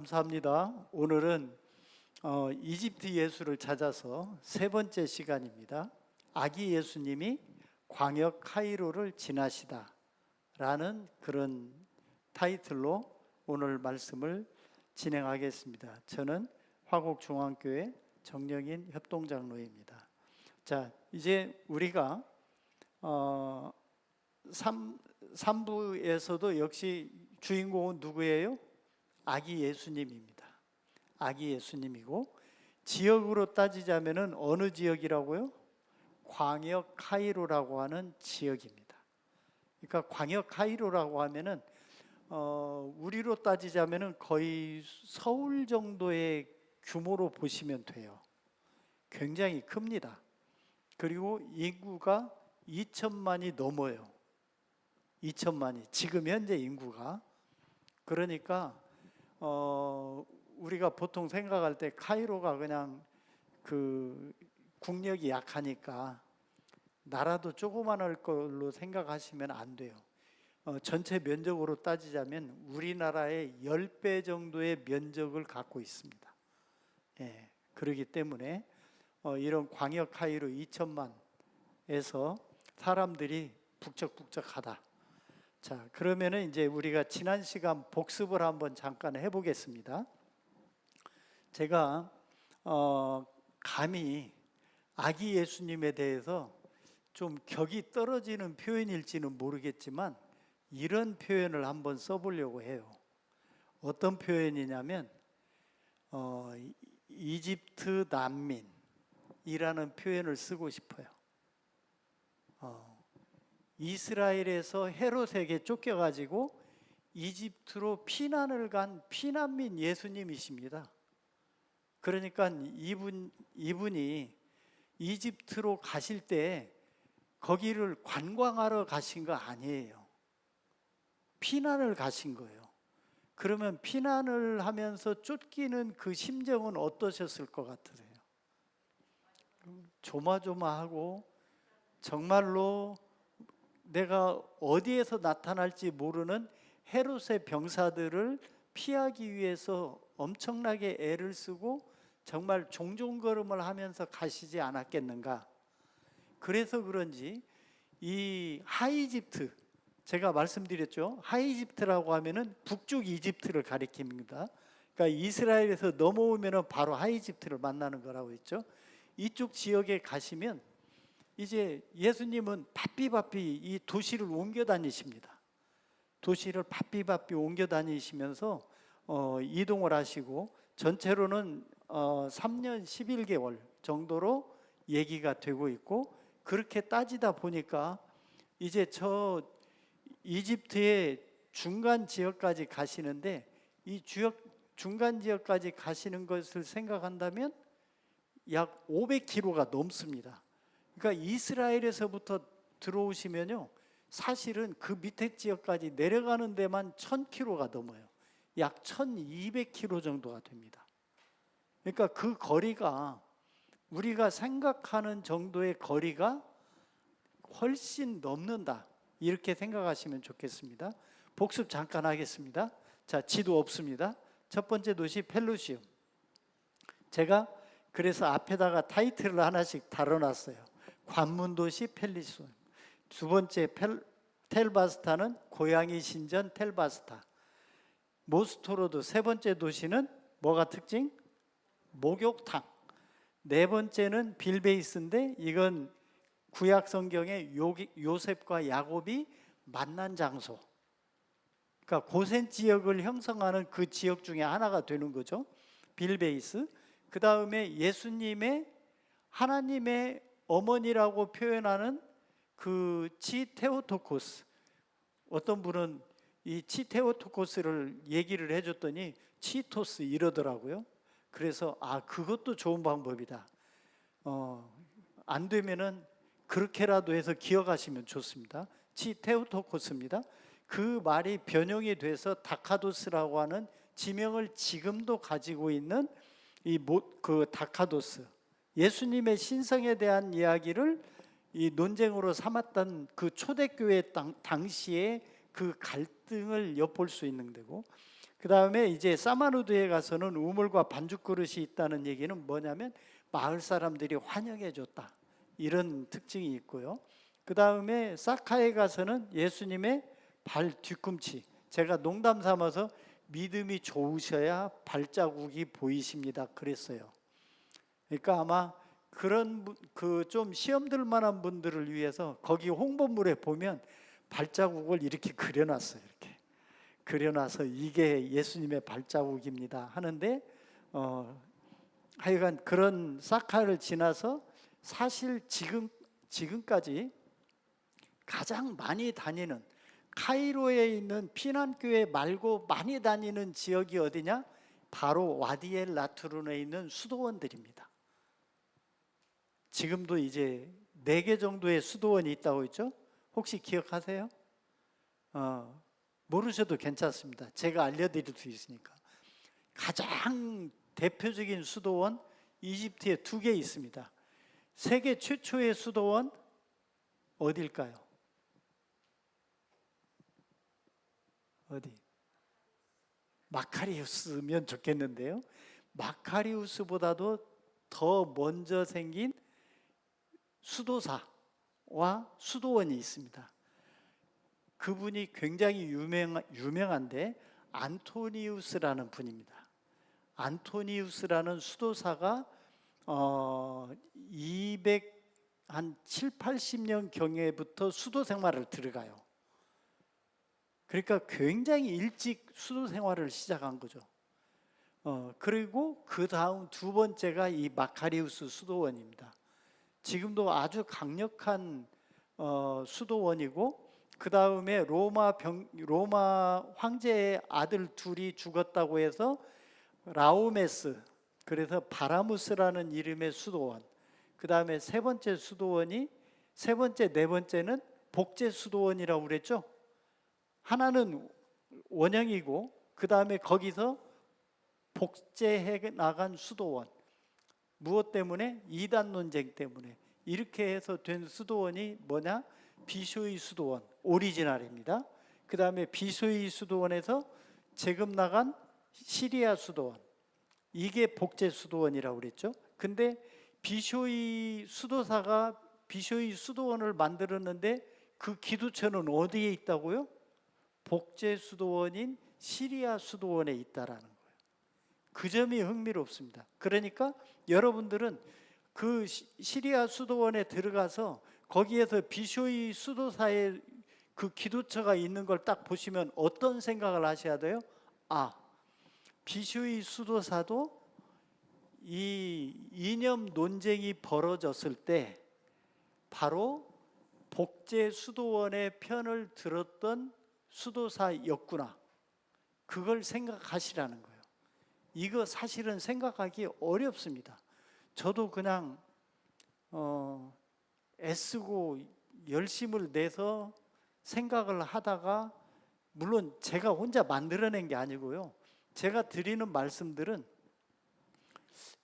감사합니다. 오늘은 이집트 예수를 찾아서 세 번째 시간입니다. 아기 예수님이 광역 카이로를 지나시다 라는 그런 타이틀로 오늘 말씀을 진행하겠습니다. 저는 화곡중앙교회 정영인 협동장로입니다. 자, 이제 우리가 3부에서도 역시 주인공은 누구예요? 아기 예수님입니다. 아기 예수님이고, 지역으로 따지자면은 어느 지역이라고요? 광역 카이로라고 하는 지역입니다. 그러니까 광역 카이로라고 하면은 우리로 따지자면은 거의 서울 정도의 규모로 보시면 돼요. 굉장히 큽니다. 그리고 인구가 2천만이 넘어요. 2천만이 지금 현재 인구가. 그러니까 우리가 보통 생각할 때 카이로가 그냥 그 국력이 약하니까 나라도 조그만할 걸로 생각하시면 안 돼요. 전체 면적으로 따지자면 우리나라의 10배 정도의 면적을 갖고 있습니다. 예, 그렇기 때문에 이런 광역 카이로 2천만에서 사람들이 북적북적하다. 자, 그러면은 이제 우리가 지난 시간 복습을 한번 잠깐 해보겠습니다. 제가 감히 아기 예수님에 대해서 좀 격이 떨어지는 표현일지는 모르겠지만 이런 표현을 한번 써보려고 해요. 어떤 표현이냐면 이집트 난민이라는 표현을 쓰고 싶어요. 이스라엘에서 헤롯에게 쫓겨가지고 이집트로 피난을 간 피난민 예수님이십니다. 그러니까 이분이 이집트로 가실 때 거기를 관광하러 가신 거 아니에요. 피난을 가신 거예요. 그러면 피난을 하면서 쫓기는 그 심정은 어떠셨을 것 같으세요? 조마조마하고 정말로 내가 어디에서 나타날지 모르는 헤롯의 병사들을 피하기 위해서 엄청나게 애를 쓰고 정말 종종걸음을 하면서 가시지 않았겠는가. 그래서 그런지 이 하이집트, 제가 말씀드렸죠. 하이집트라고 하면은 북쪽 이집트를 가리킵니다. 그러니까 이스라엘에서 넘어오면은 바로 하이집트를 만나는 거라고 했죠. 이쪽 지역에 가시면 이제 예수님은 바삐바삐 이 도시를 옮겨 다니십니다. 도시를 바삐바삐 옮겨 다니시면서 이동을 하시고 전체로는 3년 11개월 정도로 얘기가 되고 있고, 그렇게 따지다 보니까 이제 저 이집트의 중간 지역까지 가시는데, 이 중간 지역까지 가시는 것을 생각한다면 약 500km가 넘습니다. 그러니까 이스라엘에서부터 들어오시면요, 사실은 그 밑에 지역까지 내려가는 데만 1000km가 넘어요. 약 1200km 정도가 됩니다. 그러니까 그 거리가 우리가 생각하는 정도의 거리가 훨씬 넘는다, 이렇게 생각하시면 좋겠습니다. 복습 잠깐 하겠습니다. 자, 지도 없습니다. 첫 번째 도시 펠루시움. 제가 그래서 앞에다가 타이틀을 하나씩 달아놨어요. 관문도시 펠리시움. 두 번째 텔바스타는 고양이 신전 텔바스타. 모스토로드 세 번째 도시는 뭐가 특징? 목욕탕. 네 번째는 빌베이스인데 이건 구약 성경에 요셉과 야곱이 만난 장소. 그러니까 고센 지역을 형성하는 그 지역 중에 하나가 되는 거죠. 빌베이스. 그 다음에 예수님의 하나님의 어머니라고 표현하는 그 치테오토코스. 어떤 분은 이 치테오토코스를 얘기를 해줬더니 치토스 이러더라고요. 그래서 그것도 좋은 방법이다. 안 되면은 그렇게라도 해서 기억하시면 좋습니다. 치테오토코스입니다. 그 말이 변형이 돼서 다카도스라고 하는 지명을 지금도 가지고 있는 그 다카도스, 예수님의 신성에 대한 이야기를 이 논쟁으로 삼았던 그 초대교회 당시에 그 갈등을 엿볼 수 있는 데고, 그 다음에 이제 사마누드에 가서는 우물과 반죽 그릇이 있다는 얘기는 뭐냐면 마을 사람들이 환영해 줬다, 이런 특징이 있고요. 그 다음에 사카에 가서는 예수님의 발 뒤꿈치, 제가 농담 삼아서 믿음이 좋으셔야 발자국이 보이십니다 그랬어요. 그러니까 아마 그런 그 좀 시험 들 만한 분들을 위해서 거기 홍보물에 보면 발자국을 이렇게 그려놨어요. 이렇게 그려놔서 이게 예수님의 발자국입니다 하는데, 하여간 그런 사카를 지나서 사실 지금까지 가장 많이 다니는, 카이로에 있는 피난교회 말고 많이 다니는 지역이 어디냐? 바로 와디엘 라트룬에 있는 수도원들입니다. 지금도 이제 4개 정도의 수도원이 있다고 했죠? 혹시 기억하세요? 모르셔도 괜찮습니다. 제가 알려드릴 수 있으니까. 가장 대표적인 수도원, 이집트에 2개 있습니다. 세계 최초의 수도원 어딜까요? 어디? 마카리우스면 좋겠는데요. 마카리우스보다도 더 먼저 생긴 수도사와 수도원이 있습니다. 그분이 굉장히 유명한데 안토니우스라는 분입니다. 안토니우스라는 수도사가 270, 80년 경에부터 수도 생활을 들어가요. 그러니까 굉장히 일찍 수도 생활을 시작한 거죠. 그리고 그 다음 2번째가 이 마카리우스 수도원입니다. 지금도 아주 강력한 수도원이고, 그 다음에 로마 황제의 아들 2이 죽었다고 해서 라오메스, 그래서 바라무스라는 이름의 수도원, 그 다음에 3번째 수도원이, 3번째, 4번째는 복제 수도원이라고 그랬죠. 하나는 원형이고 그 다음에 거기서 복제해 나간 수도원, 무엇 때문에? 이단 논쟁 때문에. 이렇게 해서 된 수도원이 뭐냐? 비쇼이 수도원, 오리지널입니다. 그 다음에 비쇼이 수도원에서 제금 나간 시리아 수도원, 이게 복제 수도원이라고 그랬죠. 근데 비쇼이 수도사가 비쇼이 수도원을 만들었는데 그 기도처는 어디에 있다고요? 복제 수도원인 시리아 수도원에 있다라는 거예요. 그 점이 흥미롭습니다. 그러니까 여러분들은 그 시리아 수도원에 들어가서 거기에서 비쇼이 수도사의 그 기도처가 있는 걸 딱 보시면 어떤 생각을 하셔야 돼요? 비쇼이 수도사도 이 이념 논쟁이 벌어졌을 때 바로 복제 수도원의 편을 들었던 수도사였구나, 그걸 생각하시라는 거예요. 이거 사실은 생각하기 어렵습니다. 저도 그냥 애쓰고 열심을 내서 생각을 하다가, 물론 제가 혼자 만들어낸 게 아니고요, 제가 드리는 말씀들은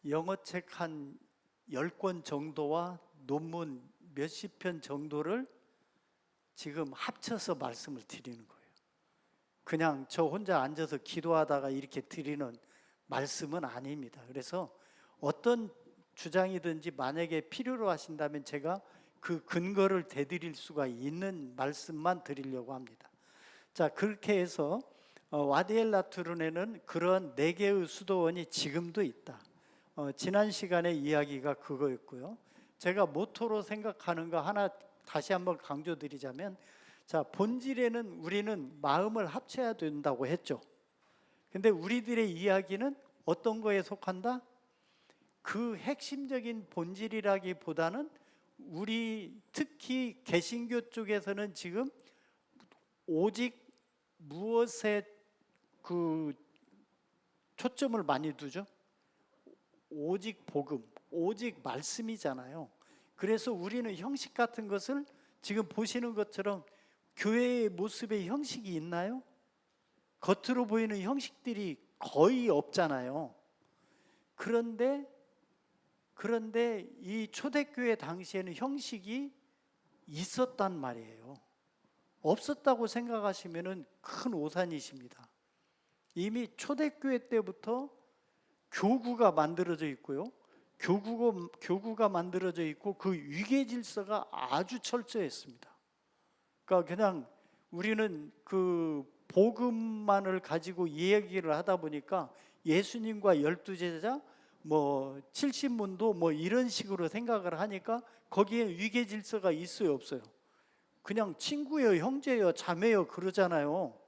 영어책 한 10권 정도와 논문 몇십 편 정도를 지금 합쳐서 말씀을 드리는 거예요. 그냥 저 혼자 앉아서 기도하다가 이렇게 드리는 말씀은 아닙니다. 그래서 어떤 주장이든지 만약에 필요로 하신다면 제가 그 근거를 대드릴 수가 있는 말씀만 드리려고 합니다. 자, 그렇게 해서 와디엘 라트룬에는 그런 4개의 수도원이 지금도 있다. 지난 시간에 이야기가 그거였고요. 제가 모토로 생각하는 거 하나 다시 한번 강조드리자면, 자, 본질에는 우리는 마음을 합쳐야 된다고 했죠. 근데 우리들의 이야기는 어떤 거에 속한다? 그 핵심적인 본질이라기보다는 우리 특히 개신교 쪽에서는 지금 오직 무엇에 그 초점을 많이 두죠? 오직 복음, 오직 말씀이잖아요. 그래서 우리는 형식 같은 것을 지금 보시는 것처럼 교회의 모습에 형식이 있나요? 겉으로 보이는 형식들이 거의 없잖아요. 그런데 이 초대교회 당시에는 형식이 있었단 말이에요. 없었다고 생각하시면 큰 오산이십니다. 이미 초대교회 때부터 교구가 만들어져 있고요. 교구가 만들어져 있고 그 위계 질서가 아주 철저했습니다. 그러니까 그냥 우리는 그 복음만을 가지고 이야기를 하다 보니까 예수님과 12제자 뭐 70문도 뭐 이런 식으로 생각을 하니까 거기에 위계 질서가 있어요, 없어요? 그냥 친구예요, 형제예요, 자매예요 그러잖아요.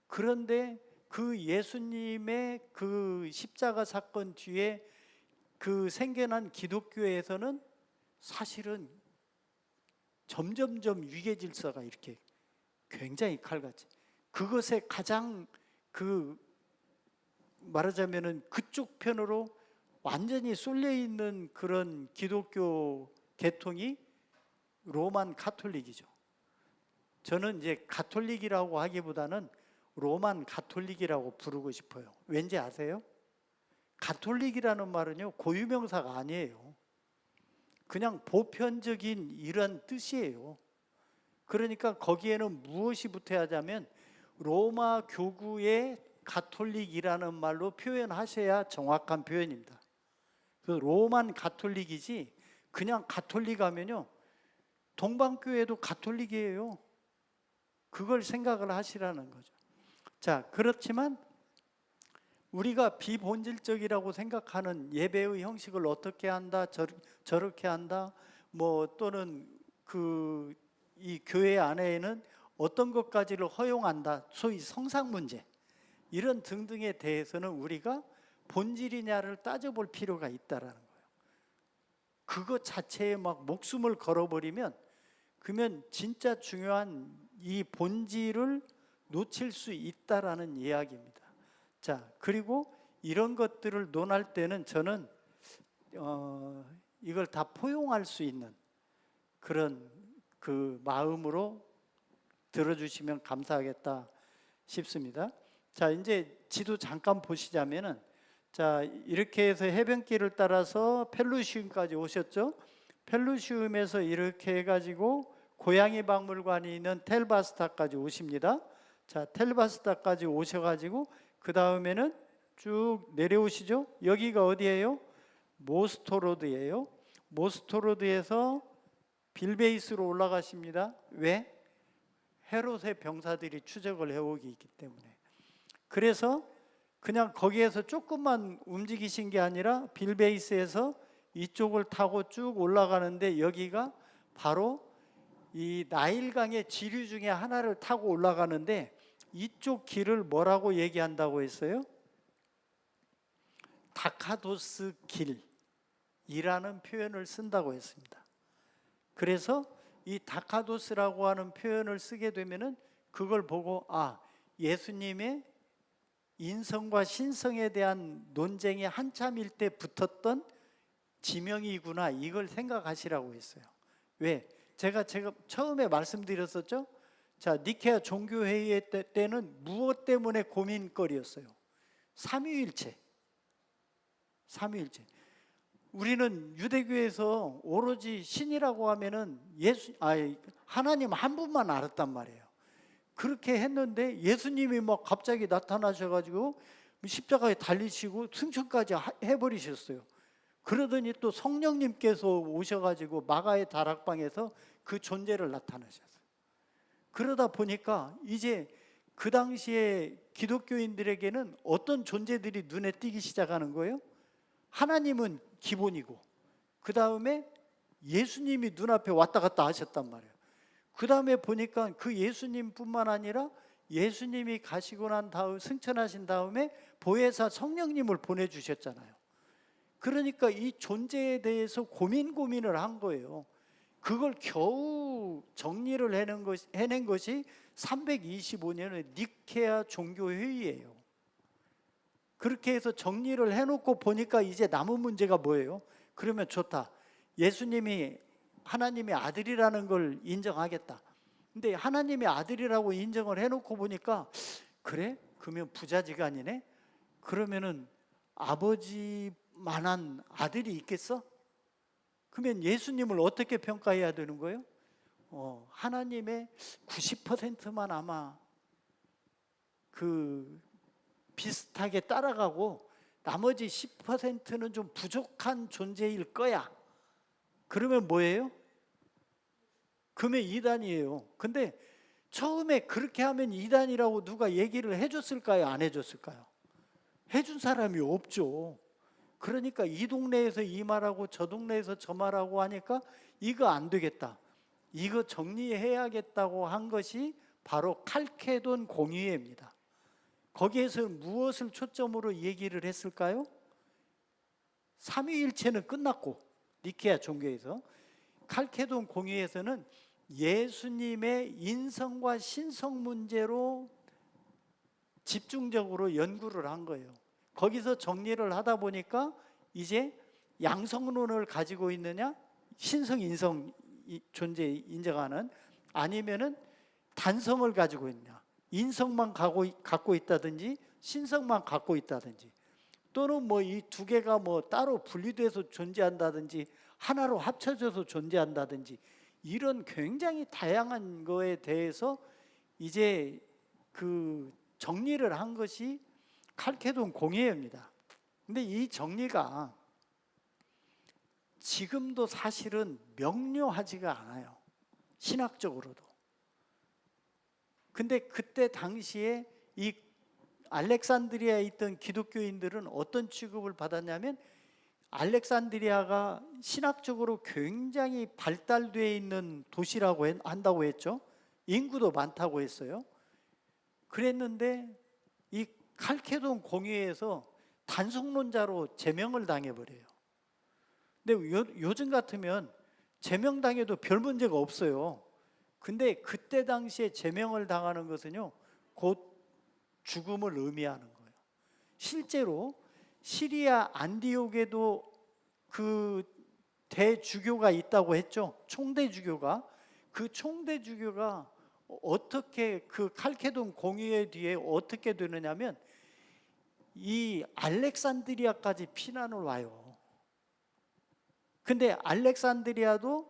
그런데 그 예수님의 그 십자가 사건 뒤에 그 생겨난 기독교에서는 사실은 점점점 위계 질서가 이렇게 굉장히 칼같이, 그것에 가장 그 말하자면은 그쪽 편으로 완전히 쏠려 있는 그런 기독교 계통이 로만 가톨릭이죠. 저는 이제 가톨릭이라고 하기보다는 로만 가톨릭이라고 부르고 싶어요. 왠지 아세요? 가톨릭이라는 말은요, 고유명사가 아니에요. 그냥 보편적인 이런 뜻이에요. 그러니까 거기에는 무엇이 붙어야 하자면 로마 교구의 가톨릭이라는 말로 표현하셔야 정확한 표현입니다. 그래서 로만 가톨릭이지 그냥 가톨릭 하면요, 동방교회도 가톨릭이에요. 그걸 생각을 하시라는 거죠. 자, 그렇지만 우리가 비본질적이라고 생각하는 예배의 형식을 어떻게 한다, 저렇게 한다, 뭐 또는 이 교회 안에는 어떤 것까지를 허용한다, 소위 성상 문제 이런 등등에 대해서는 우리가 본질이냐를 따져볼 필요가 있다라는 거예요. 그것 자체에 막 목숨을 걸어버리면 그러면 진짜 중요한 이 본질을 놓칠 수 있다라는 이야기입니다. 자, 그리고 이런 것들을 논할 때는 저는 이걸 다 포용할 수 있는 그런 그 마음으로 들어주시면 감사하겠다 싶습니다. 자, 이제 지도 잠깐 보시자면은, 자, 이렇게 해서 해변길을 따라서 펠루시움까지 오셨죠. 펠루시움에서 이렇게 해가지고 고양이 박물관이 있는 텔바스타까지 오십니다. 자, 텔바스타까지 오셔가지고 그 다음에는 쭉 내려오시죠. 여기가 어디예요? 모스토로드예요. 모스토로드에서 빌베이스로 올라가십니다. 왜? 헤롯의 병사들이 추적을 해오기 있기 때문에. 그래서 그냥 거기에서 조금만 움직이신 게 아니라 빌베이스에서 이쪽을 타고 쭉 올라가는데, 여기가 바로 이 나일강의 지류 중에 하나를 타고 올라가는데 이쪽 길을 뭐라고 얘기한다고 했어요? 다카도스 길이라는 표현을 쓴다고 했습니다. 그래서 이 다카도스라고 하는 표현을 쓰게 되면은 그걸 보고 예수님의 인성과 신성에 대한 논쟁이 한참일 때 붙었던 지명이구나, 이걸 생각하시라고 했어요. 왜? 제가 처음에 말씀드렸었죠. 자, 니케아 종교회의 때는 무엇 때문에 고민거리였어요? 삼위일체. 우리는 유대교에서 오로지 신이라고 하면은 하나님 한 분만 알았단 말이에요. 그렇게 했는데 예수님이 막 갑자기 나타나셔가지고 십자가에 달리시고 승천까지 해버리셨어요. 그러더니 또 성령님께서 오셔가지고 마가의 다락방에서 그 존재를 나타나셨어요. 그러다 보니까 이제 그 당시에 기독교인들에게는 어떤 존재들이 눈에 띄기 시작하는 거예요? 하나님은 기본이고 그 다음에 예수님이 눈앞에 왔다 갔다 하셨단 말이에요. 그 다음에 보니까 그 예수님뿐만 아니라 예수님이 가시고 난 다음 승천하신 다음에 보혜사 성령님을 보내주셨잖아요. 그러니까 이 존재에 대해서 고민을 한 거예요. 그걸 겨우 정리를 해낸 것이 325년의 니케아 종교회의예요. 그렇게 해서 정리를 해놓고 보니까 이제 남은 문제가 뭐예요? 그러면 좋다, 예수님이 하나님의 아들이라는 걸 인정하겠다. 근데 하나님의 아들이라고 인정을 해놓고 보니까 그래? 그러면 부자지간이네? 그러면은 아버지만한 아들이 있겠어? 그러면 예수님을 어떻게 평가해야 되는 거예요? 하나님의 90%만 아마 그 비슷하게 따라가고 나머지 10%는 좀 부족한 존재일 거야. 그러면 뭐예요? 그러면 이단이에요. 근데 처음에 그렇게 하면 이단이라고 누가 얘기를 해줬을까요? 안 해줬을까요? 해준 사람이 없죠. 그러니까 이 동네에서 이 말하고 저 동네에서 저 말하고 하니까 이거 안 되겠다, 이거 정리해야겠다고 한 것이 바로 칼케돈 공의회입니다. 거기에서 무엇을 초점으로 얘기를 했을까요? 삼위일체는 끝났고, 니케아 종교에서 칼케돈 공의회에서는 예수님의 인성과 신성 문제로 집중적으로 연구를 한 거예요. 거기서 정리를 하다 보니까 이제 양성론을 가지고 있느냐, 신성 인성 존재 인정하는, 아니면은 단성을 가지고 있냐, 인성만 갖고 있다든지 신성만 갖고 있다든지, 또는 뭐 이 두 개가 뭐 따로 분리돼서 존재한다든지 하나로 합쳐져서 존재한다든지, 이런 굉장히 다양한 거에 대해서 이제 그 정리를 한 것이 칼케돈 공의회입니다. 근데 이 정리가 지금도 사실은 명료하지가 않아요, 신학적으로도. 근데 그때 당시에 이 알렉산드리아에 있던 기독교인들은 어떤 취급을 받았냐면, 알렉산드리아가 신학적으로 굉장히 발달되어 있는 도시라고 한다고 했죠. 인구도 많다고 했어요. 그랬는데 이 칼케돈 공의회에서 단성론자로 제명을 당해버려요. 근데 요즘 같으면 제명당해도 별 문제가 없어요. 근데 그때 당시에 제명을 당하는 것은요, 곧 죽음을 의미하는 거예요. 실제로 시리아 안디옥에도 그 대주교가 있다고 했죠. 총대주교가. 그 총대주교가 어떻게 그 칼케돈 공의회 뒤에 어떻게 되느냐면, 이 알렉산드리아까지 피난을 와요. 근데 알렉산드리아도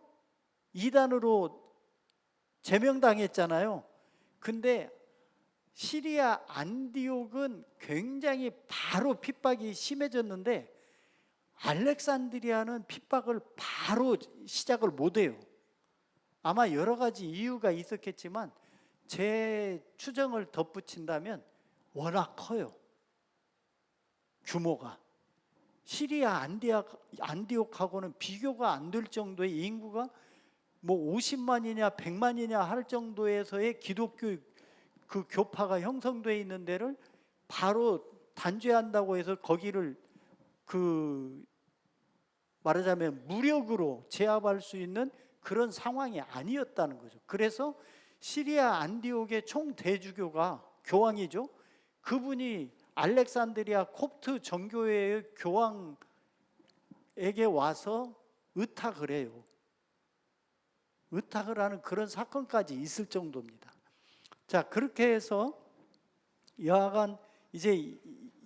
이단으로 제명당했잖아요. 근데 시리아 안디옥은 굉장히 바로 핍박이 심해졌는데, 알렉산드리아는 핍박을 바로 시작을 못해요. 아마 여러 가지 이유가 있었겠지만 제 추정을 덧붙인다면 워낙 커요, 규모가. 시리아 안디옥하고는 비교가 안 될 정도의 인구가 뭐 50만이냐 100만이냐 할 정도에서의 기독교 그 교파가 형성되어 있는 데를 바로 단죄한다고 해서 거기를 그 말하자면 무력으로 제압할 수 있는 그런 상황이 아니었다는 거죠. 그래서 시리아 안디옥의 총대주교가, 교황이죠, 그분이 알렉산드리아 콥트 정교회의 교황에게 와서 의탁을 해요. 의탁을 하는 그런 사건까지 있을 정도입니다. 자, 그렇게 해서 여하간 이제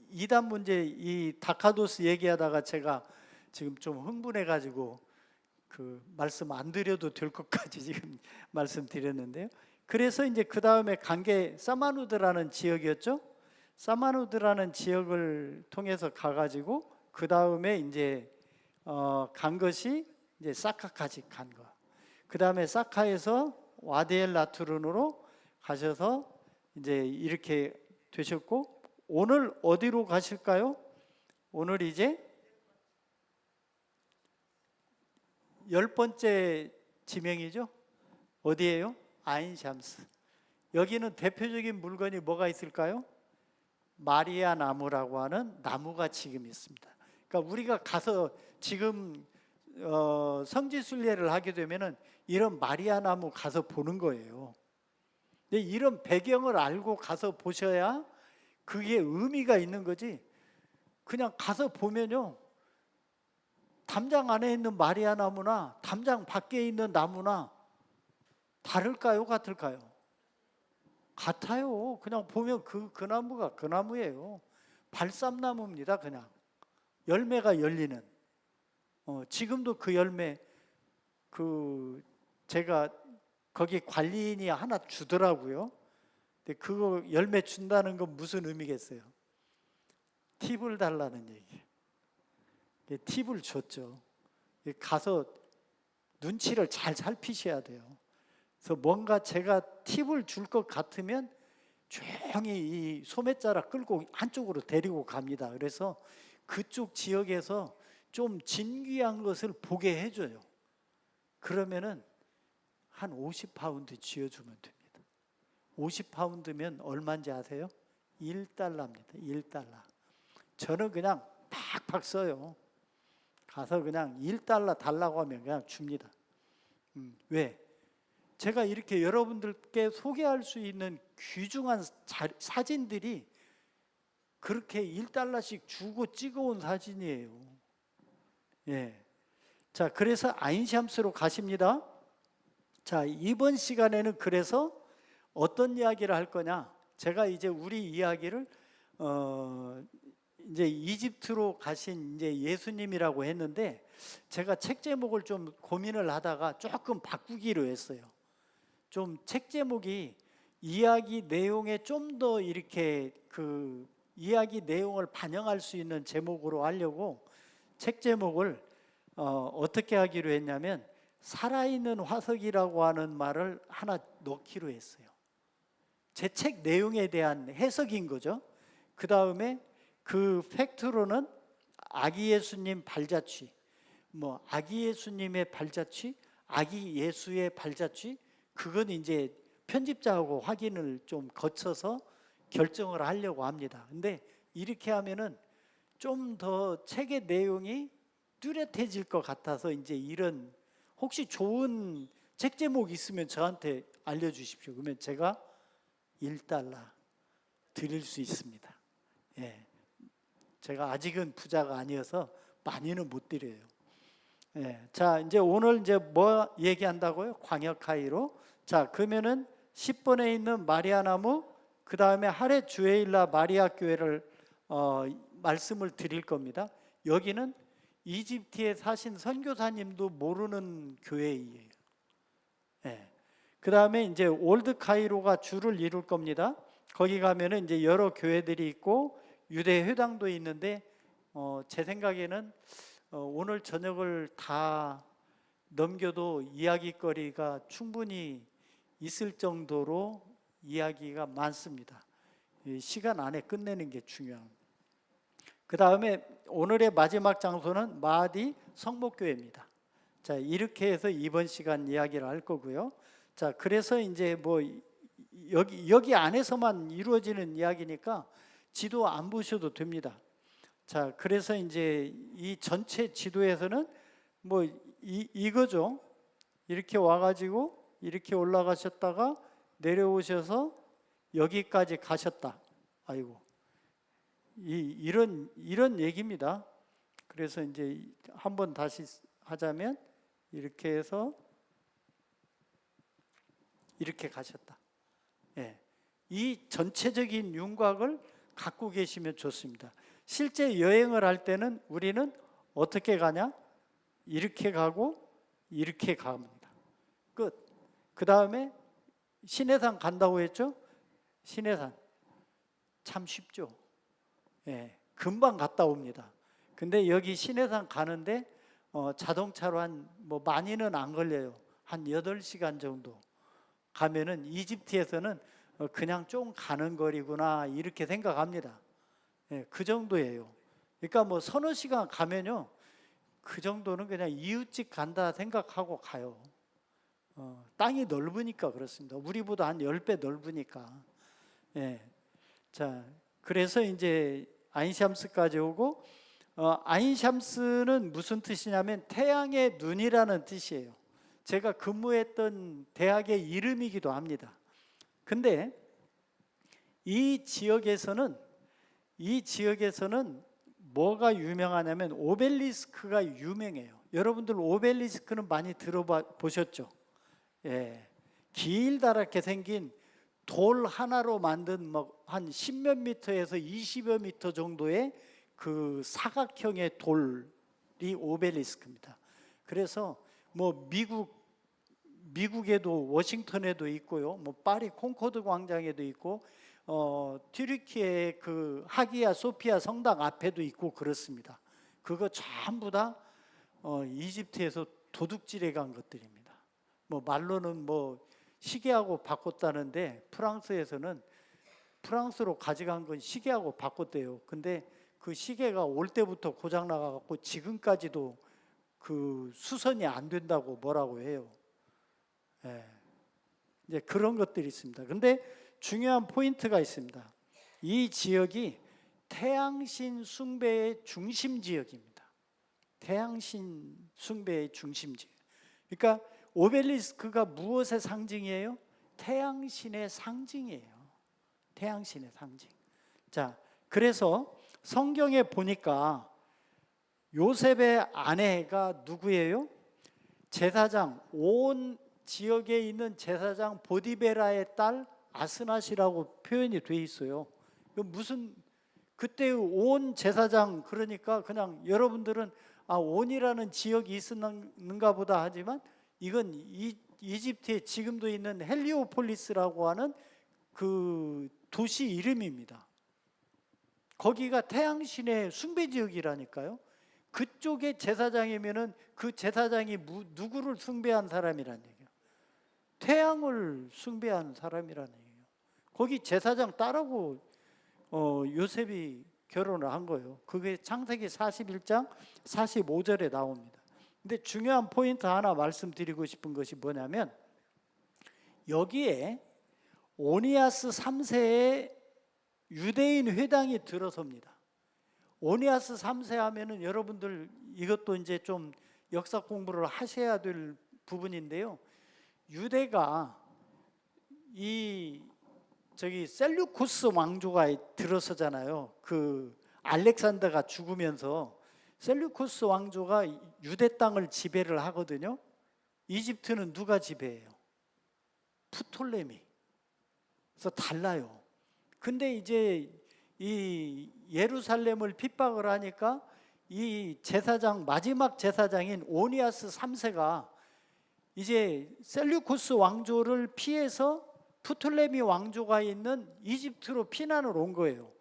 이단 문제, 이 다카도스 얘기하다가 제가 지금 좀 흥분해 가지고 그 말씀 안 드려도 될 것까지 지금 말씀드렸는데요. 그래서 이제 그 다음에 간 게 사마누드라는 지역이었죠. 사마누드라는 지역을 통해서 가가지고 그 다음에 이제 간 것이 이제 사카까지 간 거. 그 다음에 사카에서 와디엘 라투른으로 가셔서 이제 이렇게 되셨고, 오늘 어디로 가실까요? 오늘 이제 10번째 지명이죠. 어디예요? 아인샴스. 여기는 대표적인 물건이 뭐가 있을까요? 마리아 나무라고 하는 나무가 지금 있습니다. 그러니까 우리가 가서 지금 성지순례를 하게 되면은 이런 마리아 나무 가서 보는 거예요. 근데 이런 배경을 알고 가서 보셔야 그게 의미가 있는 거지. 그냥 가서 보면요, 담장 안에 있는 마리아 나무나 담장 밖에 있는 나무나 다를까요? 같을까요? 같아요. 그냥 보면 그 나무가 그 나무예요. 발삼나무입니다. 그냥 열매가 열리는. 지금도 그 열매, 그 제가 거기 관리인이 하나 주더라고요. 근데 그거 열매 준다는 건 무슨 의미겠어요? 팁을 달라는 얘기예요. 팁을 줬죠. 가서 눈치를 잘 살피셔야 돼요. 그래서 뭔가 제가 팁을 줄 것 같으면 조용히 이 소매자락 끌고 한쪽으로 데리고 갑니다. 그래서 그쪽 지역에서 좀 진귀한 것을 보게 해줘요. 그러면은 한 50파운드 쥐어주면 됩니다. 50파운드면 얼마인지 아세요? 1달러입니다. 1달러. 저는 그냥 팍팍 써요. 가서 그냥 1달러 달라고 하면 그냥 줍니다. 왜? 제가 이렇게 여러분들께 소개할 수 있는 귀중한 사진들이 그렇게 1달러씩 주고 찍어온 사진이에요. 예. 자, 그래서 아인샴스로 가십니다. 자, 이번 시간에는 그래서 어떤 이야기를 할 거냐? 제가 이제 우리 이야기를 이제 이집트로 가신 이제 예수님이라고 했는데, 제가 책 제목을 좀 고민을 하다가 조금 바꾸기로 했어요. 좀 책 제목이 이야기 내용에 좀 더 이렇게 그 이야기 내용을 반영할 수 있는 제목으로 하려고 책 제목을 어떻게 하기로 했냐면 살아있는 화석이라고 하는 말을 하나 넣기로 했어요. 제 책 내용에 대한 해석인 거죠. 그 다음에 그 팩트로는 아기 예수님 발자취, 뭐 아기 예수님의 발자취, 아기 예수의 발자취, 그건 이제 편집자하고 확인을 좀 거쳐서 결정을 하려고 합니다. 근데 이렇게 하면은 좀 더 책의 내용이 뚜렷해질 것 같아서 이제 이런, 혹시 좋은 책 제목 있으면 저한테 알려주십시오. 그러면 제가 1달러 드릴 수 있습니다. 예. 제가 아직은 부자가 아니어서 많이는 못 드려요. 예. 자, 이제 오늘 이제 뭐 얘기한다고요? 광역 카이로. 자, 그러면은 10번에 있는 마리아 나무, 그 다음에 하렛 주에일라 마리아 교회를 말씀을 드릴 겁니다. 여기는 이집트에 사신 선교사님도 모르는 교회예요. 예. 그 다음에 이제 올드 카이로가 주를 이룰 겁니다. 거기 가면은 이제 여러 교회들이 있고 유대 회당도 있는데 제 생각에는 오늘 저녁을 다 넘겨도 이야기거리가 충분히 있을 정도로 이야기가 많습니다. 시간 안에 끝내는 게 중요합니다. 그 다음에 오늘의 마지막 장소는 마하디 성목교회입니다. 자, 이렇게 해서 이번 시간 이야기를 할 거고요. 자, 그래서 이제 뭐 여기 안에서만 이루어지는 이야기니까 지도 안 보셔도 됩니다. 자, 그래서 이제 이 전체 지도에서는 뭐 이거죠. 이렇게 와가지고 이렇게 올라가셨다가 내려오셔서 여기까지 가셨다. 아이고, 이런 얘기입니다. 그래서 이제 한번 다시 하자면 이렇게 해서 이렇게 가셨다. 예. 이 전체적인 윤곽을 갖고 계시면 좋습니다. 실제 여행을 할 때는 우리는 어떻게 가냐? 이렇게 가고 이렇게 갑니다. 끝. 그 다음에 시내산 간다고 했죠? 시내산 참 쉽죠. 예, 금방 갔다 옵니다. 근데 여기 시내산 가는데 자동차로 한 뭐 많이는 안 걸려요. 한 8시간 정도 가면은 이집트에서는 그냥 좀 가는 거리구나 이렇게 생각합니다. 예, 그 정도예요. 그러니까 뭐 서너 시간 가면요, 그 정도는 그냥 이웃집 간다 생각하고 가요. 땅이 넓으니까 그렇습니다. 우리보다 한 10배 넓으니까. 예. 자, 그래서 이제 아인샴스까지 오고, 아인샴스는 무슨 뜻이냐면 태양의 눈이라는 뜻이에요. 제가 근무했던 대학의 이름이기도 합니다. 근데 이 지역에서는 뭐가 유명하냐면 오벨리스크가 유명해요. 여러분들 오벨리스크는 많이 들어보셨죠? 예, 길다랗게 생긴 돌 하나로 만든 뭐 한 10몇 미터에서 20여 미터 정도의 그 사각형의 돌이 오벨리스크입니다. 그래서 뭐 미국에도 워싱턴에도 있고요, 뭐 파리 콩코드 광장에도 있고, 튀르키예의 그 하기야 소피아 성당 앞에도 있고 그렇습니다. 그거 전부 다 이집트에서 도둑질해 간 것들입니다. 뭐 말로는 뭐 시계하고 바꿨다는데 프랑스에서는 프랑스로 가져간 건 시계하고 바꿨대요. 근데 그 시계가 올 때부터 고장 나가갖고 지금까지도 그 수선이 안 된다고 뭐라고 해요. 예. 이제 그런 것들이 있습니다. 근데 중요한 포인트가 있습니다. 이 지역이 태양신 숭배의 중심 지역입니다. 태양신 숭배의 중심 지역. 그러니까 오벨리스크가 무엇의 상징이에요? 태양신의 상징이에요. 태양신의 상징. 자, 그래서 성경에 보니까 요셉의 아내가 누구예요? 제사장, 온 지역에 있는 제사장 보디베라의 딸 아스낫이라고 표현이 돼 있어요. 무슨 그때 온 제사장, 그러니까 그냥 여러분들은 온이라는 지역이 있었는가 보다 하지만 이건 이집트에 지금도 있는 헬리오폴리스라고 하는 그 도시 이름입니다. 거기가 태양신의 숭배 지역이라니까요. 그쪽에 제사장이면은 그 제사장이 누구를 숭배한 사람이란 얘기예요. 태양을 숭배한 사람이라는 얘기예요. 거기 제사장 딸하고 요셉이 결혼을 한 거예요. 그게 창세기 41장 45절에 나옵니다. 근데 중요한 포인트 하나 말씀드리고 싶은 것이 뭐냐면 여기에 오니아스 3세의 유대인 회당이 들어섭니다. 오니아스 3세 하면은 여러분들 이것도 이제 좀 역사 공부를 하셔야 될 부분인데요. 유대가 셀류쿠스 왕조가 들어서잖아요. 그 알렉산더가 죽으면서 셀류쿠스 왕조가 유대 땅을 지배를 하거든요. 이집트는 누가 지배해요? 프톨레미. 그래서 달라요. 근데 이제 이 예루살렘을 핍박을 하니까 이 제사장, 마지막 제사장인 오니아스 3세가 이제 셀류쿠스 왕조를 피해서 프톨레미 왕조가 있는 이집트로 피난을 온 거예요.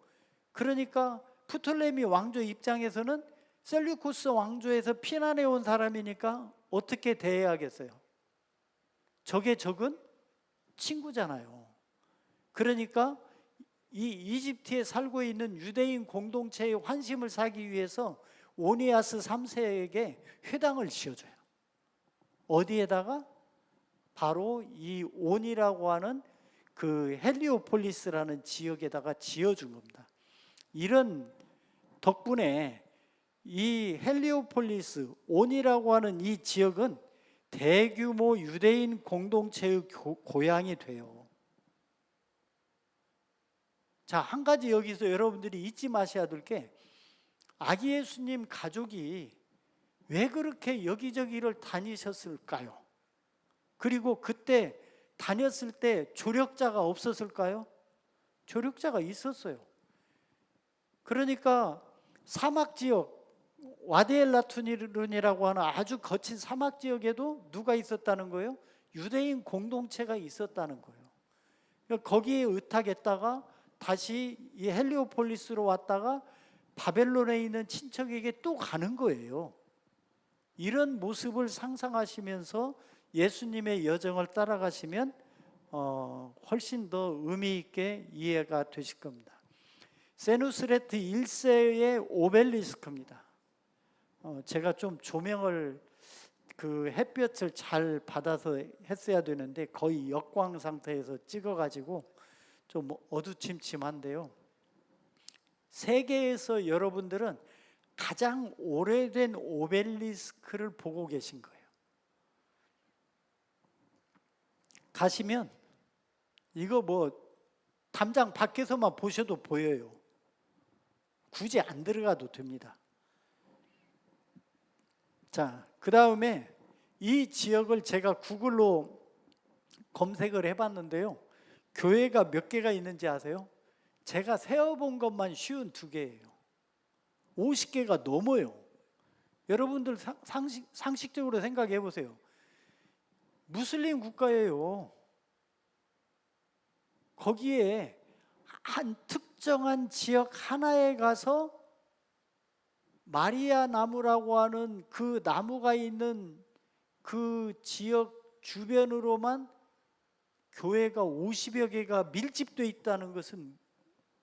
그러니까 프톨레미 왕조 입장에서는 셀류쿠스 왕조에서 피난해 온 사람이니까 어떻게 대해야겠어요? 적의 적은 친구잖아요. 그러니까 이 이집트에 살고 있는 유대인 공동체의 환심을 사기 위해서 오니아스 3세에게 회당을 지어줘요. 어디에다가? 바로 이 온이라고 하는 그 헬리오폴리스라는 지역에다가 지어준 겁니다. 이런 덕분에 이 헬리오폴리스, 온이라고 하는 이 지역은 대규모 유대인 공동체의 고향이 돼요. 자, 한 가지 여기서 여러분들이 잊지 마셔야 될 게 아기 예수님 가족이 왜 그렇게 여기저기를 다니셨을까요? 그리고 그때 다녔을 때 조력자가 없었을까요? 조력자가 있었어요. 그러니까 사막 지역, 와디엘라투니룬이라고 하는 아주 거친 사막 지역에도 누가 있었다는 거예요? 유대인 공동체가 있었다는 거예요. 그러니까 거기에 의탁했다가 다시 이 헬리오폴리스로 왔다가 바벨론에 있는 친척에게 또 가는 거예요. 이런 모습을 상상하시면서 예수님의 여정을 따라가시면 훨씬 더 의미 있게 이해가 되실 겁니다. 세누스레트 1세의 오벨리스크입니다. 제가 좀 조명을 그 햇볕을 잘 받아서 했어야 되는데 거의 역광 상태에서 찍어가지고 좀 어두침침한데요. 세계에서 여러분들은 가장 오래된 오벨리스크를 보고 계신 거예요. 가시면 이거 뭐 담장 밖에서만 보셔도 보여요. 굳이 안 들어가도 됩니다. 자, 그 다음에 이 지역을 제가 구글로 검색을 해봤는데요. 교회가 몇 개가 있는지 아세요? 제가 세어본 것만 52개예요. 50개가 넘어요. 여러분들 상식적으로 생각해 보세요. 무슬림 국가예요. 거기에 한 특정한 지역 하나에 가서 마리아 나무라고 하는 그 나무가 있는 그 지역 주변으로만 교회가 50여 개가 밀집되어 있다는 것은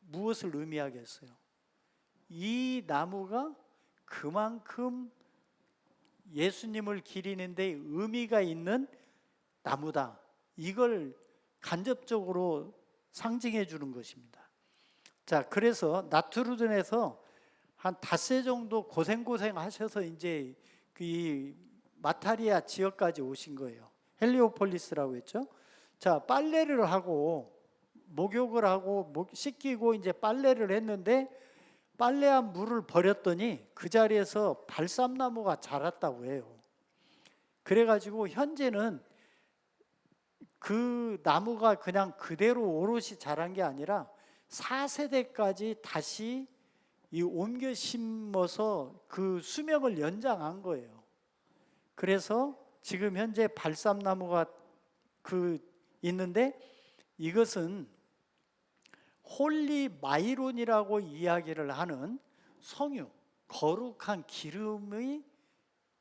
무엇을 의미하겠어요? 이 나무가 그만큼 예수님을 기리는데 의미가 있는 나무다. 이걸 간접적으로 상징해 주는 것입니다. 자, 그래서 나트루든에서 한 닷새 정도 고생 하셔서 이제 이 마타리아 지역까지 오신 거예요. 헬리오폴리스라고 했죠. 자, 빨래를 하고 목욕을 하고 씻기고 이제 빨래를 했는데 빨래한 물을 버렸더니 그 자리에서 발삼나무가 자랐다고 해요. 그래가지고 현재는 그 나무가 그냥 그대로 오롯이 자란 게 아니라 4세대까지 다시 옮겨 심어서 그 수명을 연장한 거예요. 그래서 지금 현재 발삼나무가 있는데 이것은 홀리 마이론이라고 이야기를 하는 성유, 거룩한 기름의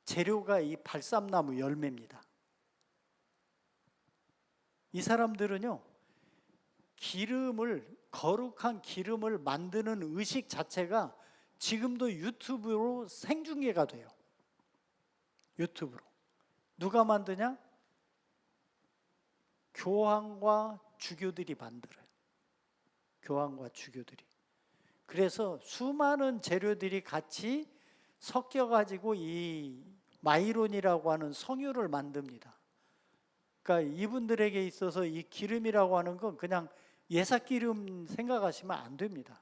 재료가 이 발삼나무 열매입니다. 이 사람들은요, 거룩한 기름을 만드는 의식 자체가 지금도 유튜브로 생중계가 돼요. 유튜브로. 누가 만드냐? 교황과 주교들이 만들어요. 교황과 주교들이. 그래서 수많은 재료들이 같이 섞여가지고 이 마이론이라고 하는 성유를 만듭니다. 그러니까 이분들에게 있어서 이 기름이라고 하는 건 그냥 예사기름 생각하시면 안 됩니다.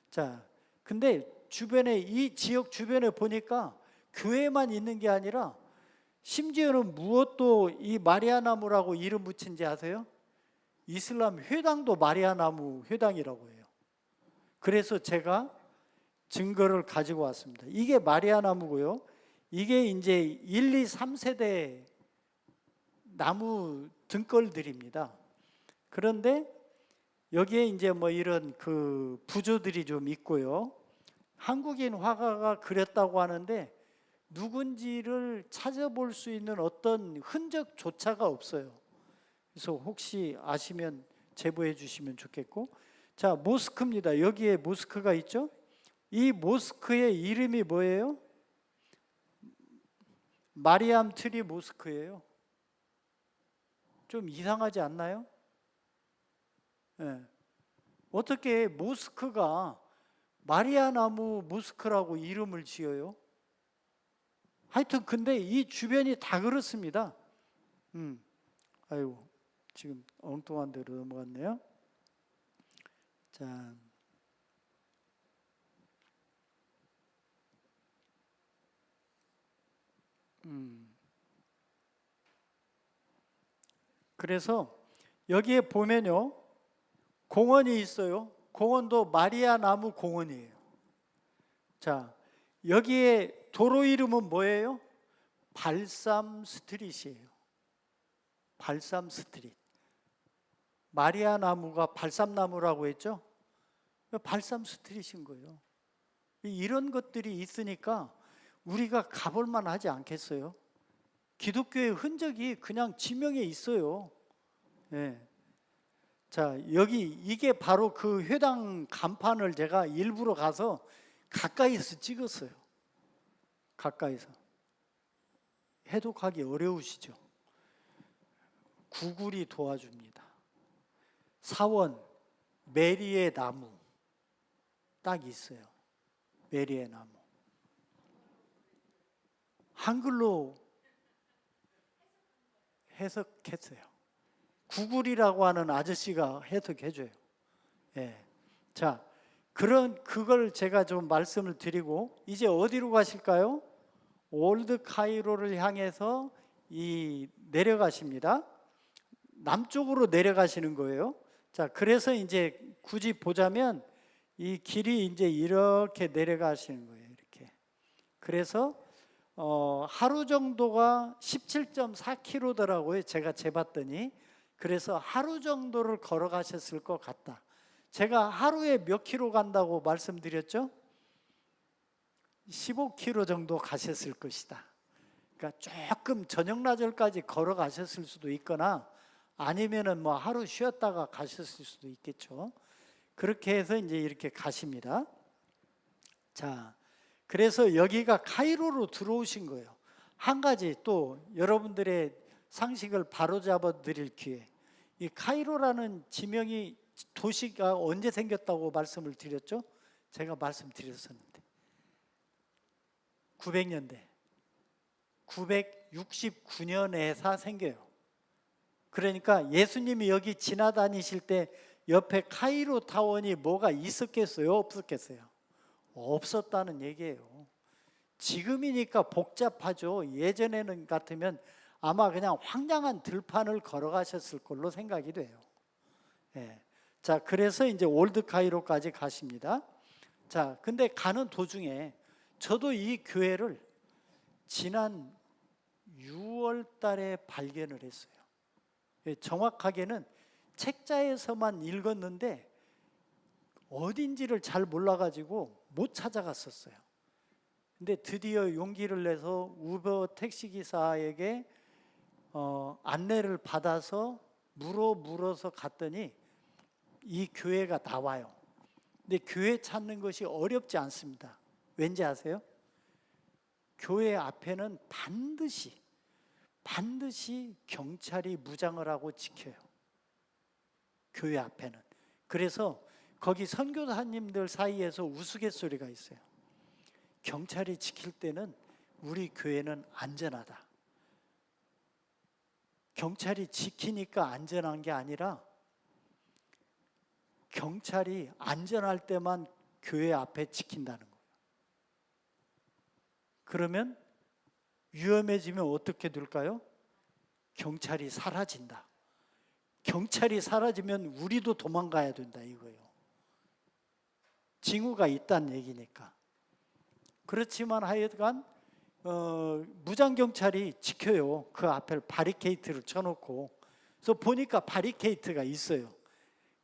자, 근데 이 지역 주변에 보니까 교회만 있는 게 아니라 심지어는 무엇도 이 마리아나무라고 이름 붙인지 아세요? 이슬람 회당도 마리아나무 회당이라고 해요. 그래서 제가 증거를 가지고 왔습니다. 이게 마리아나무고요. 이게 이제 1, 2, 3세대 나무 등걸들입니다. 그런데 여기에 이제 뭐 이런 그 부조들이 좀 있고요. 한국인 화가가 그렸다고 하는데 누군지를 찾아볼 수 있는 어떤 흔적조차가 없어요. 그래서 혹시 아시면 제보해 주시면 좋겠고. 자, 모스크입니다. 여기에 모스크가 있죠. 이 모스크의 이름이 뭐예요? 마리암 트리 모스크예요. 좀 이상하지 않나요? 네. 어떻게 모스크가 마리아 나무 모스크라고 이름을 지어요? 하여튼 근데 이 주변이 다 그렇습니다. 아이고, 지금 엉뚱한 데로 넘어갔네요. 자, 그래서 여기에 보면요, 공원이 있어요. 공원도 마리아 나무 공원이에요. 자, 여기에 도로 이름은 뭐예요? 발삼 스트릿이에요. 발삼 스트릿. 마리아 나무가 발삼 나무라고 했죠? 발삼 스트릿인 거예요. 이런 것들이 있으니까 우리가 가볼 만하지 않겠어요? 기독교의 흔적이 그냥 지명에 있어요. 네. 자, 이게 바로 그 회당 간판을 제가 일부러 가서 가까이서 찍었어요. 가까이서. 해독하기 어려우시죠? 구글이 도와줍니다. 사원, 메리의 나무 딱 있어요. 메리의 나무. 한글로 해석했어요. 구글이라고 하는 아저씨가 해석해줘요. 예. 자, 그걸 제가 좀 말씀을 드리고 이제 어디로 가실까요? 올드 카이로를 향해서 내려가십니다. 남쪽으로 내려가시는 거예요. 자, 그래서 이제 굳이 보자면 이 길이 이제 이렇게 내려가시는 거예요. 이렇게. 그래서 하루 정도가 17.4km더라고요. 제가 재봤더니. 그래서 하루 정도를 걸어가셨을 것 같다. 제가 하루에 몇 킬로 간다고 말씀드렸죠? 15킬로 정도 가셨을 것이다. 그러니까 조금 저녁 나절까지 걸어가셨을 수도 있거나 아니면은 뭐 하루 쉬었다가 가셨을 수도 있겠죠. 그렇게 해서 이제 이렇게 가십니다. 자, 그래서 여기가 카이로로 들어오신 거예요. 한 가지 또 여러분들의 상식을 바로잡아 드릴 기회. 이 카이로라는 지명이 도시가 언제 생겼다고 말씀을 드렸죠? 제가 말씀드렸었는데 900년대 969년에서 생겨요. 그러니까 예수님이 여기 지나다니실 때 옆에 카이로 타원이 뭐가 있었겠어요? 없었겠어요? 없었다는 얘기예요. 지금이니까 복잡하죠. 예전에는 같으면 아마 그냥 황량한 들판을 걸어가셨을 걸로 생각이 돼요. 예. 자, 그래서 이제 올드 카이로까지 가십니다. 자, 근데 가는 도중에 저도 이 교회를 지난 6월 달에 발견을 했어요. 정확하게는 책자에서만 읽었는데 어딘지를 잘 몰라가지고 못 찾아갔었어요. 근데 드디어 용기를 내서 우버 택시기사에게 안내를 받아서 물어서 갔더니 이 교회가 나와요. 근데 교회 찾는 것이 어렵지 않습니다. 왠지 아세요? 교회 앞에는 반드시 경찰이 무장을 하고 지켜요. 교회 앞에는. 그래서 거기 선교사님들 사이에서 우스갯소리가 있어요. 경찰이 지킬 때는 우리 교회는 안전하다. 경찰이 지키니까 안전한 게 아니라 경찰이 안전할 때만 교회 앞에 지킨다는 거예요. 그러면 위험해지면 어떻게 될까요? 경찰이 사라진다. 경찰이 사라지면 우리도 도망가야 된다 이거예요. 징후가 있다는 얘기니까. 그렇지만 하여간 무장경찰이 지켜요. 그 앞에 바리케이트를 쳐놓고. 그래서 보니까 바리케이트가 있어요.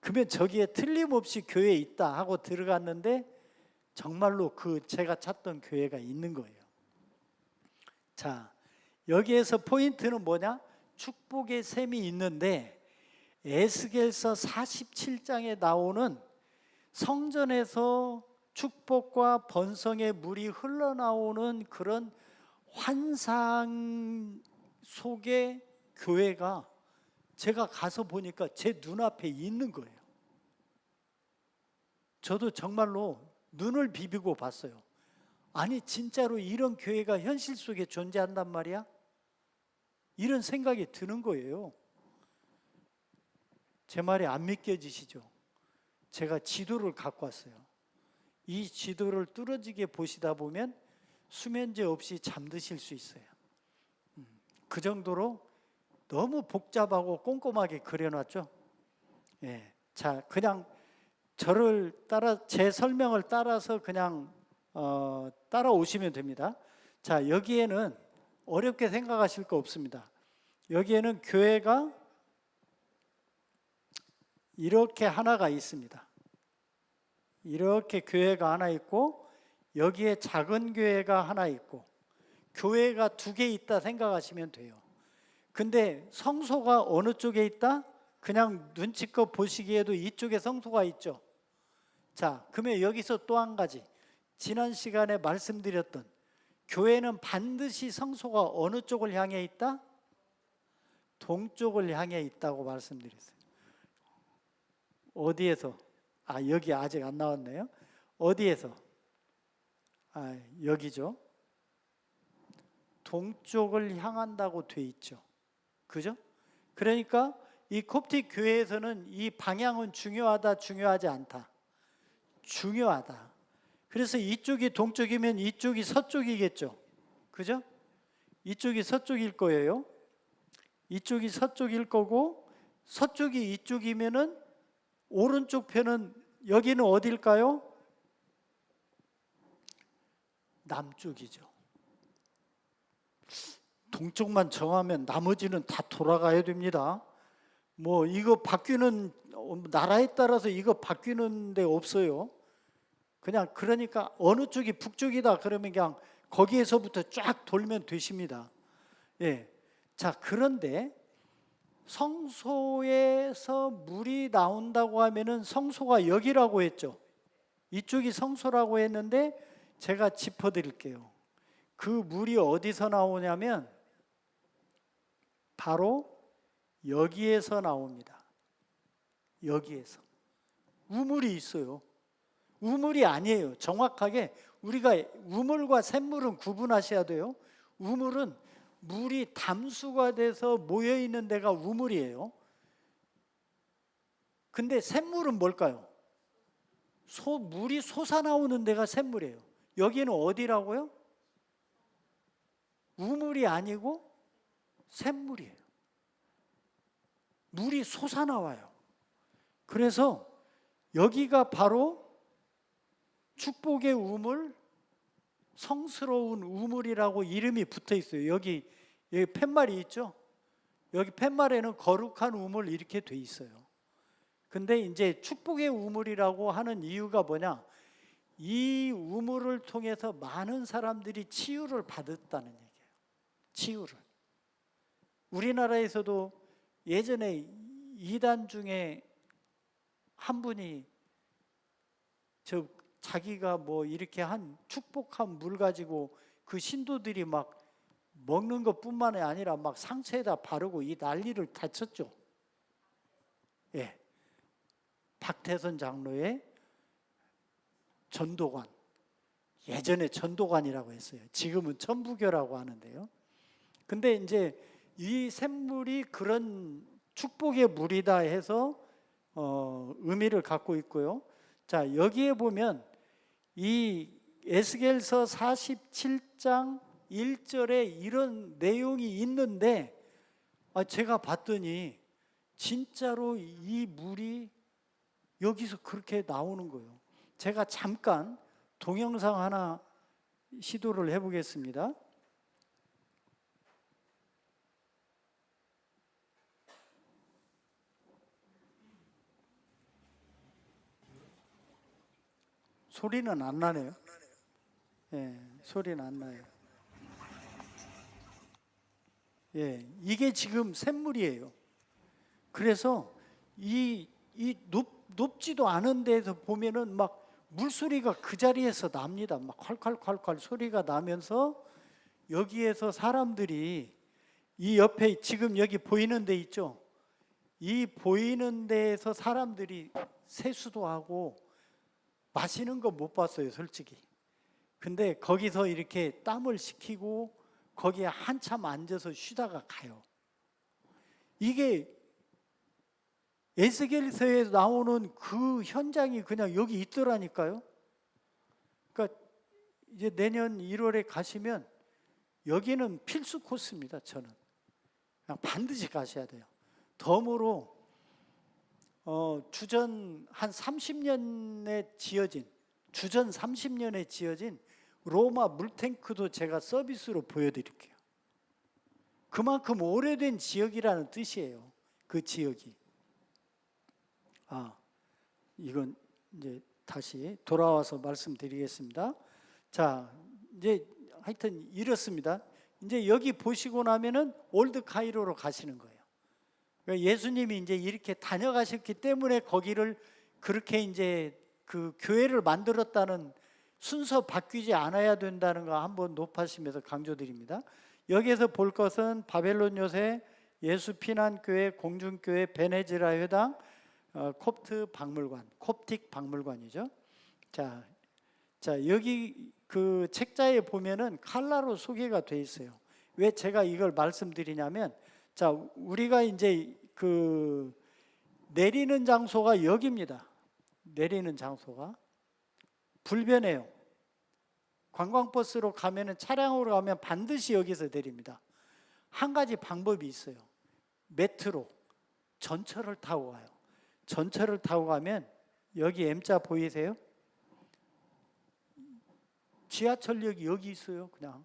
그러면 저기에 틀림없이 교회에 있다 하고 들어갔는데 정말로 그 제가 찾던 교회가 있는 거예요. 자, 여기에서 포인트는 뭐냐? 축복의 샘이 있는데 에스겔서 47장에 나오는 성전에서 축복과 번성의 물이 흘러나오는 그런 환상 속의 교회가 제가 가서 보니까 제 눈앞에 있는 거예요. 저도 정말로 눈을 비비고 봤어요. 아니 진짜로 이런 교회가 현실 속에 존재한단 말이야? 이런 생각이 드는 거예요. 제 말이 안 믿겨지시죠? 제가 지도를 갖고 왔어요. 이 지도를 뚫어지게 보시다 보면 수면제 없이 잠드실 수 있어요. 그 정도로 너무 복잡하고 꼼꼼하게 그려놨죠. 예. 자, 그냥 저를 따라 제 설명을 따라서 그냥 따라오시면 됩니다. 자, 여기에는 어렵게 생각하실 거 없습니다. 여기에는 교회가 이렇게 하나가 있습니다. 이렇게 교회가 하나 있고 여기에 작은 교회가 하나 있고 교회가 2개 있다 생각하시면 돼요. 근데 성소가 어느 쪽에 있다? 그냥 눈치껏 보시기에도 이쪽에 성소가 있죠. 자, 그러면 여기서 또 한 가지 지난 시간에 말씀드렸던 교회는 반드시 성소가 어느 쪽을 향해 있다? 동쪽을 향해 있다고 말씀드렸어요. 어디에서? 여기 아직 안 나왔네요. 어디에서? 여기죠. 동쪽을 향한다고 돼 있죠. 그죠? 그러니까 이 콥틱 교회에서는 이 방향은 중요하다, 중요하지 않다. 중요하다. 그래서 이쪽이 동쪽이면 이쪽이 서쪽이겠죠. 그죠? 이쪽이 서쪽일 거예요. 이쪽이 서쪽일 거고 서쪽이 이쪽이면은 오른쪽 편은 여기는 어딜까요? 남쪽이죠. 동쪽만 정하면 나머지는 다 돌아가야 됩니다. 뭐 이거 바뀌는 나라에 따라서 이거 바뀌는 데 없어요. 그냥 그러니까 어느 쪽이 북쪽이다 그러면 그냥 거기에서부터 쫙 돌면 되십니다. 예. 자, 그런데 성소에서 물이 나온다고 하면은 성소가 여기라고 했죠. 이쪽이 성소라고 했는데 제가 짚어드릴게요. 그 물이 어디서 나오냐면 바로 여기에서 나옵니다. 여기에서. 우물이 있어요. 우물이 아니에요. 정확하게 우리가 우물과 샘물은 구분하셔야 돼요. 우물은 물이 담수가 돼서 모여 있는 데가 우물이에요. 근데 샘물은 뭘까요? 물이 솟아나오는 데가 샘물이에요. 여기는 어디라고요? 우물이 아니고 샘물이에요. 물이 솟아나와요. 그래서 여기가 바로 축복의 우물, 성스러운 우물이라고 이름이 붙어 있어요. 여기 팻말이 있죠? 여기 팻말에는 거룩한 우물 이렇게 돼 있어요. 근데 이제 축복의 우물이라고 하는 이유가 뭐냐? 이 우물을 통해서 많은 사람들이 치유를 받았다는 얘기예요. 치유를. 우리나라에서도 예전에 이단 중에 한 분이 자기가 뭐 이렇게 한 축복한 물 가지고 그 신도들이 막 먹는 것뿐만이 아니라 막 상처에다 바르고 이 난리를 다 쳤죠. 예. 박태선 장로의 전도관. 예전에 전도관이라고 했어요. 지금은 천부교라고 하는데요. 근데 이제 이 샘물이 그런 축복의 물이다 해서 의미를 갖고 있고요. 자, 여기에 보면 이 에스겔서 47장 1절에 이런 내용이 있는데 제가 봤더니 진짜로 이 물이 여기서 그렇게 나오는 거예요. 제가 잠깐 동영상 하나 시도를 해보겠습니다. 소리는 안 나네요. 예, 소리는 안 나요. 예, 이게 지금 샘물이에요. 그래서 높지도 않은 데에서 보면은 막 물소리가 그 자리에서 납니다. 막 콸콸콸콸 소리가 나면서 여기에서 사람들이 이 옆에 지금 여기 보이는 데 있죠? 이 보이는 데에서 사람들이 세수도 하고 마시는 거 못 봤어요, 솔직히. 근데 거기서 이렇게 땀을 식히고 거기에 한참 앉아서 쉬다가 가요. 이게 에스겔서에 나오는 그 현장이 그냥 여기 있더라니까요. 그러니까 이제 내년 1월에 가시면 여기는 필수 코스입니다, 저는. 그냥 반드시 가셔야 돼요. 덤으로 주전 한 30년에 지어진, 주전 30년에 지어진 로마 물탱크도 제가 서비스로 보여드릴게요. 그만큼 오래된 지역이라는 뜻이에요. 그 지역이. 이건 이제 다시 돌아와서 말씀드리겠습니다. 자, 이제 하여튼 이렇습니다. 이제 여기 보시고 나면은 올드 카이로로 가시는 거예요. 그러니까 예수님이 이제 이렇게 다녀가셨기 때문에 거기를 그렇게 이제 그 교회를 만들었다는 순서 바뀌지 않아야 된다는 거 한번 높아시면서 강조드립니다. 여기에서 볼 것은 바벨론 요새 예수 피난교회, 공중교회, 베네즈라 회당, 콥트 박물관, 콥틱 박물관이죠. 자, 여기 그 책자에 보면은 칼라로 소개가 돼 있어요. 왜 제가 이걸 말씀드리냐면, 자, 우리가 이제 그 내리는 장소가 여기입니다. 내리는 장소가 불변해요. 관광버스로 가면은, 차량으로 가면 반드시 여기서 내립니다. 한 가지 방법이 있어요. 메트로, 전철을 타고 가요. 전철을 타고 가면 여기 M자 보이세요? 지하철역이 여기 있어요. 그냥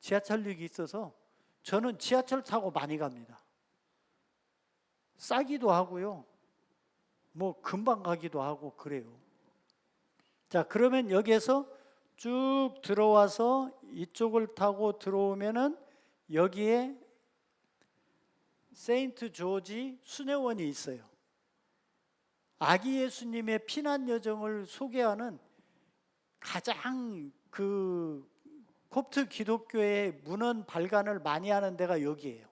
지하철역이 있어서 저는 지하철 타고 많이 갑니다. 싸기도 하고요. 뭐 금방 가기도 하고 그래요. 자, 그러면 여기에서 쭉 들어와서 이쪽을 타고 들어오면은 여기에 세인트 조지 수녀원이 있어요. 아기 예수님의 피난 여정을 소개하는 가장 그 콥트 기독교의 문헌 발간을 많이 하는 데가 여기예요.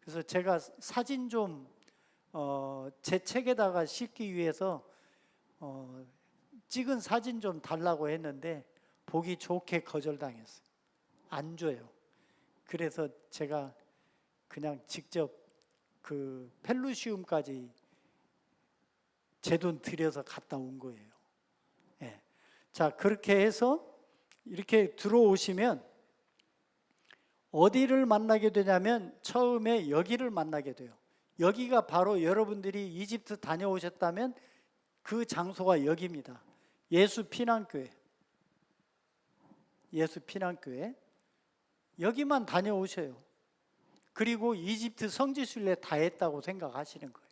그래서 제가 사진 좀 제 책에다가 싣기 위해서 찍은 사진 좀 달라고 했는데 보기 좋게 거절당했어요. 안 줘요. 그래서 제가 그냥 직접 그 펠루시움까지 제 돈 들여서 갔다 온 거예요. 예. 자, 그렇게 해서 이렇게 들어오시면 어디를 만나게 되냐면 처음에 여기를 만나게 돼요. 여기가 바로 여러분들이 이집트 다녀오셨다면 그 장소가 여기입니다. 예수 피난교회. 예수 피난교회. 여기만 다녀오셔요. 그리고 이집트 성지순례 다 했다고 생각하시는 거예요.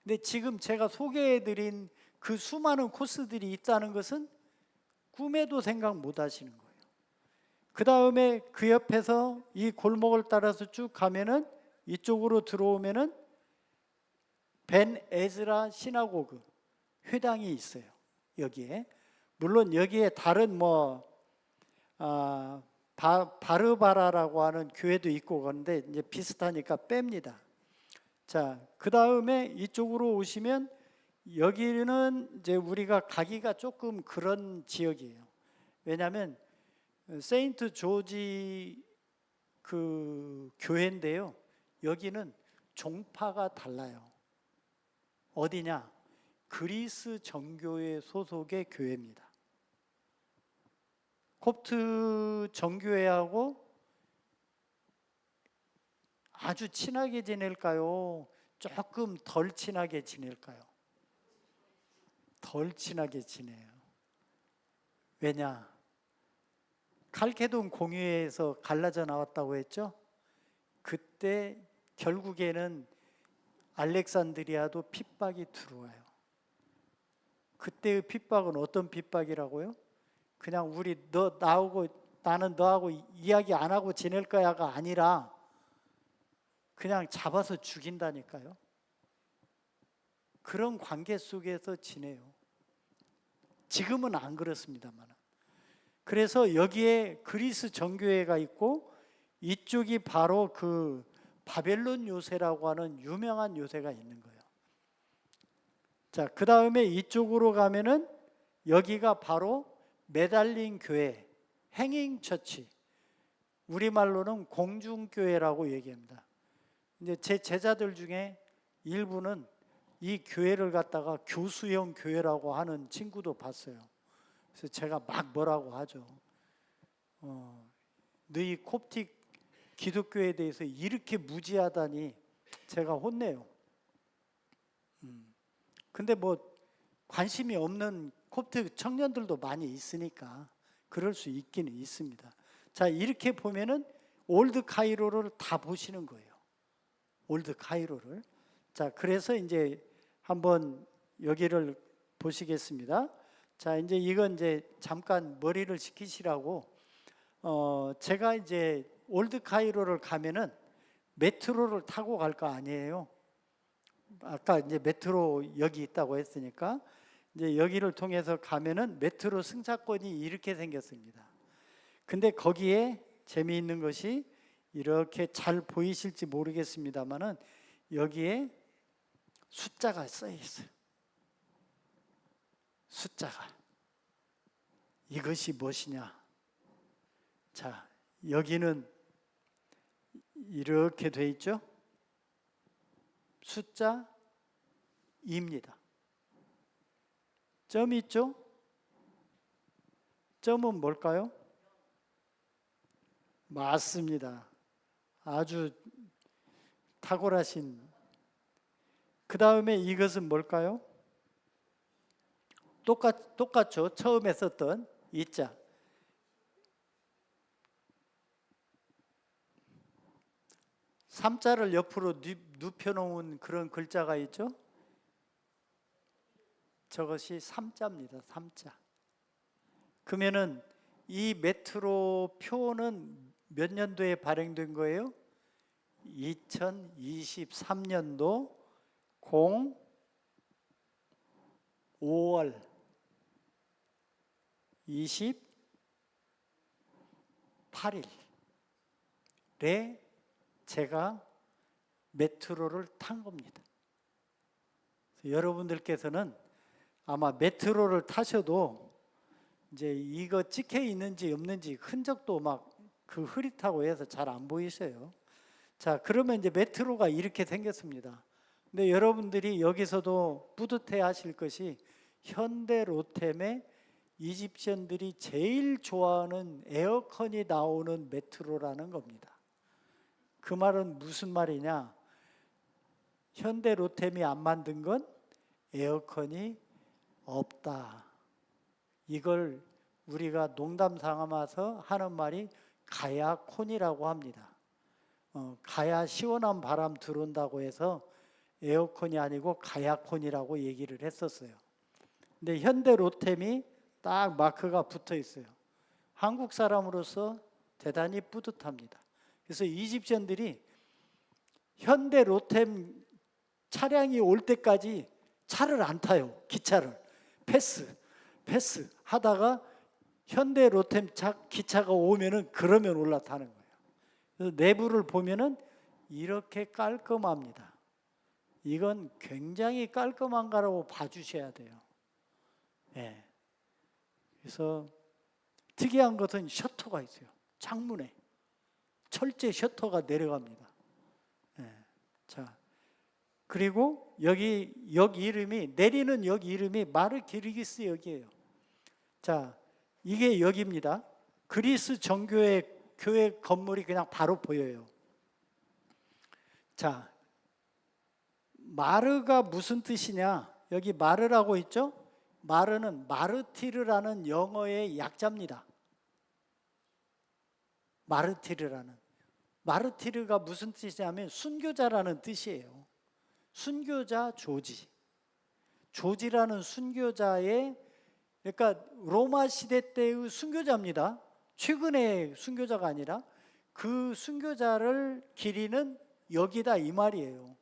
근데 지금 제가 소개해드린 그 수많은 코스들이 있다는 것은 꿈에도 생각 못 하시는 거예요. 그 다음에 그 옆에서 이 골목을 따라서 쭉 가면은 이쪽으로 들어오면은 벤 에즈라 시나고그 회당이 있어요. 여기에. 물론 여기에 다른 바르바라라고 하는 교회도 있고 그런데 이제 비슷하니까 뺍니다. 자, 그 다음에 이쪽으로 오시면 여기는 이제 우리가 가기가 조금 그런 지역이에요. 왜냐하면 세인트 조지 그 교회인데요. 여기는 종파가 달라요. 어디냐? 그리스 정교회 소속의 교회입니다. 콥트 정교회하고 아주 친하게 지낼까요? 조금 덜 친하게 지낼까요? 덜 친하게 지내요. 왜냐? 칼케돈 공회에서 갈라져 나왔다고 했죠? 그때 결국에는 알렉산드리아도 핍박이 들어와요. 그때의 핍박은 어떤 핍박이라고요? 그냥 우리 나는 너하고 이야기 안 하고 지낼 거야가 아니라 그냥 잡아서 죽인다니까요. 그런 관계 속에서 지내요. 지금은 안 그렇습니다만. 그래서 여기에 그리스 정교회가 있고 이쪽이 바로 그 바벨론 요새라고 하는 유명한 요새가 있는 거예요. 자, 그 다음에 이쪽으로 가면은 여기가 바로 메달린 교회, 행잉 처치. 우리말로는 공중교회라고 얘기합니다. 이제 제 제자들 중에 일부는 이 교회를 갖다가 교수형 교회라고 하는 친구도 봤어요. 그래서 제가 막 뭐라고 하죠. 너희 콥틱 기독교에 대해서 이렇게 무지하다니 제가 혼내요. 근데 뭐 관심이 없는 콥틱 청년들도 많이 있으니까 그럴 수 있기는 있습니다. 자, 이렇게 보면은 올드 카이로를 다 보시는 거예요. 올드 카이로를. 자, 그래서 이제 한번 여기를 보시겠습니다. 자, 이제 이건 이제 잠깐 머리를 식히시라고 제가 이제 올드 카이로를 가면은 메트로를 타고 갈 거 아니에요. 아까 이제 메트로 여기 있다고 했으니까 이제 여기를 통해서 가면은 메트로 승차권이 이렇게 생겼습니다. 근데 거기에 재미있는 것이 이렇게 잘 보이실지 모르겠습니다만은 여기에 숫자가 써 있어요. 숫자가. 이것이 무엇이냐? 자, 여기는 이렇게 돼 있죠? 숫자 2입니다. 점이 있죠? 점은 뭘까요? 맞습니다. 아주 탁월하신. 그 다음에 이것은 뭘까요? 똑같죠? 처음에 썼던 이자. 삼자를 옆으로 눕혀놓은 그런 글자가 있죠? 저것이 3자입니다. 3자. 그러면은 이 메트로 표는 몇 년도에 발행된 거예요? 2023년도 5월 28일에 제가 메트로를 탄 겁니다. 여러분들께서는 아마 메트로를 타셔도 이제 이거 찍혀 있는지 없는지 흔적도 막 그 흐릿하고 해서 잘 안 보이셔요. 자, 그러면 이제 메트로가 이렇게 생겼습니다. 근데 여러분들이 여기서도 뿌듯해 하실 것이 현대로템의 이집션들이 제일 좋아하는 에어컨이 나오는 메트로라는 겁니다. 그 말은 무슨 말이냐? 현대로템이 안 만든 건 에어컨이 없다. 이걸 우리가 농담 삼아서 하는 말이 가야콘이라고 합니다. 가야 시원한 바람 들어온다고 해서 에어컨이 아니고 가야콘이라고 얘기를 했었어요. 근데 현대로템이 딱 마크가 붙어 있어요. 한국 사람으로서 대단히 뿌듯합니다. 그래서 이집션들이 현대로템 차량이 올 때까지 차를 안 타요. 기차를 패스 하다가 현대로템 기차가 오면은 그러면 올라타는 거예요. 그래서 내부를 보면은 이렇게 깔끔합니다. 이건 굉장히 깔끔한 거라고 봐주셔야 돼요. 예. 그래서 특이한 것은 셔터가 있어요. 창문에 철제 셔터가 내려갑니다. 예. 자, 그리고 여기 역 이름이 내리는 역 이름이 마르기르기스 역이에요. 자, 이게 역입니다. 그리스 정교회 교회 건물이 그냥 바로 보여요. 자, 마르가 무슨 뜻이냐? 여기 마르라고 있죠? 마르는 마르티르라는 영어의 약자입니다. 마르티르가 무슨 뜻이냐면 순교자라는 뜻이에요. 순교자 조지라는 순교자의, 그러니까 로마 시대 때의 순교자입니다. 최근의 순교자가 아니라 그 순교자를 기리는 역이다 이 말이에요.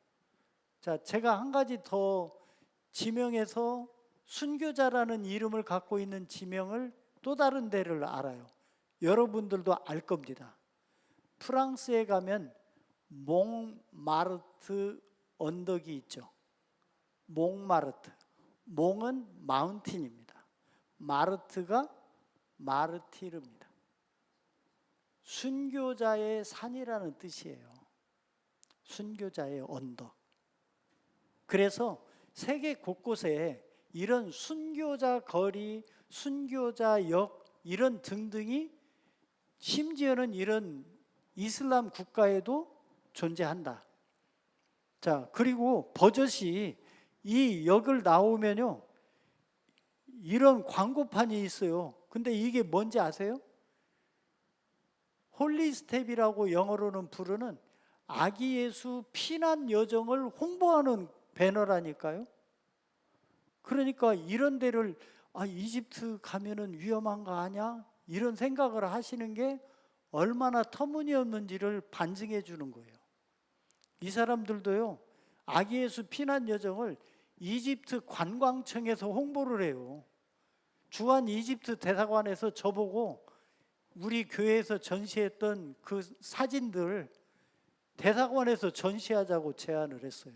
자, 제가 한 가지 더 지명해서 순교자라는 이름을 갖고 있는 지명을 또 다른 데를 알아요. 여러분들도 알 겁니다. 프랑스에 가면 몽마르트 언덕이 있죠. 몽마르트. 몽은 마운틴입니다. 마르트가 마르티르입니다. 순교자의 산이라는 뜻이에요. 순교자의 언덕. 그래서 세계 곳곳에 이런 순교자 거리, 순교자 역 이런 등등이 심지어는 이런 이슬람 국가에도 존재한다. 자, 그리고 버젓이 이 역을 나오면요, 이런 광고판이 있어요. 근데 이게 뭔지 아세요? 홀리 스텝이라고 영어로는 부르는 아기 예수 피난 여정을 홍보하는 배너라니까요. 그러니까 이런 데를 이집트 가면은 위험한 거 아니야? 이런 생각을 하시는 게 얼마나 터무니없는지를 반증해 주는 거예요. 이 사람들도요, 아기 예수 피난 여정을 이집트 관광청에서 홍보를 해요. 주한 이집트 대사관에서 저보고 우리 교회에서 전시했던 그 사진들 대사관에서 전시하자고 제안을 했어요.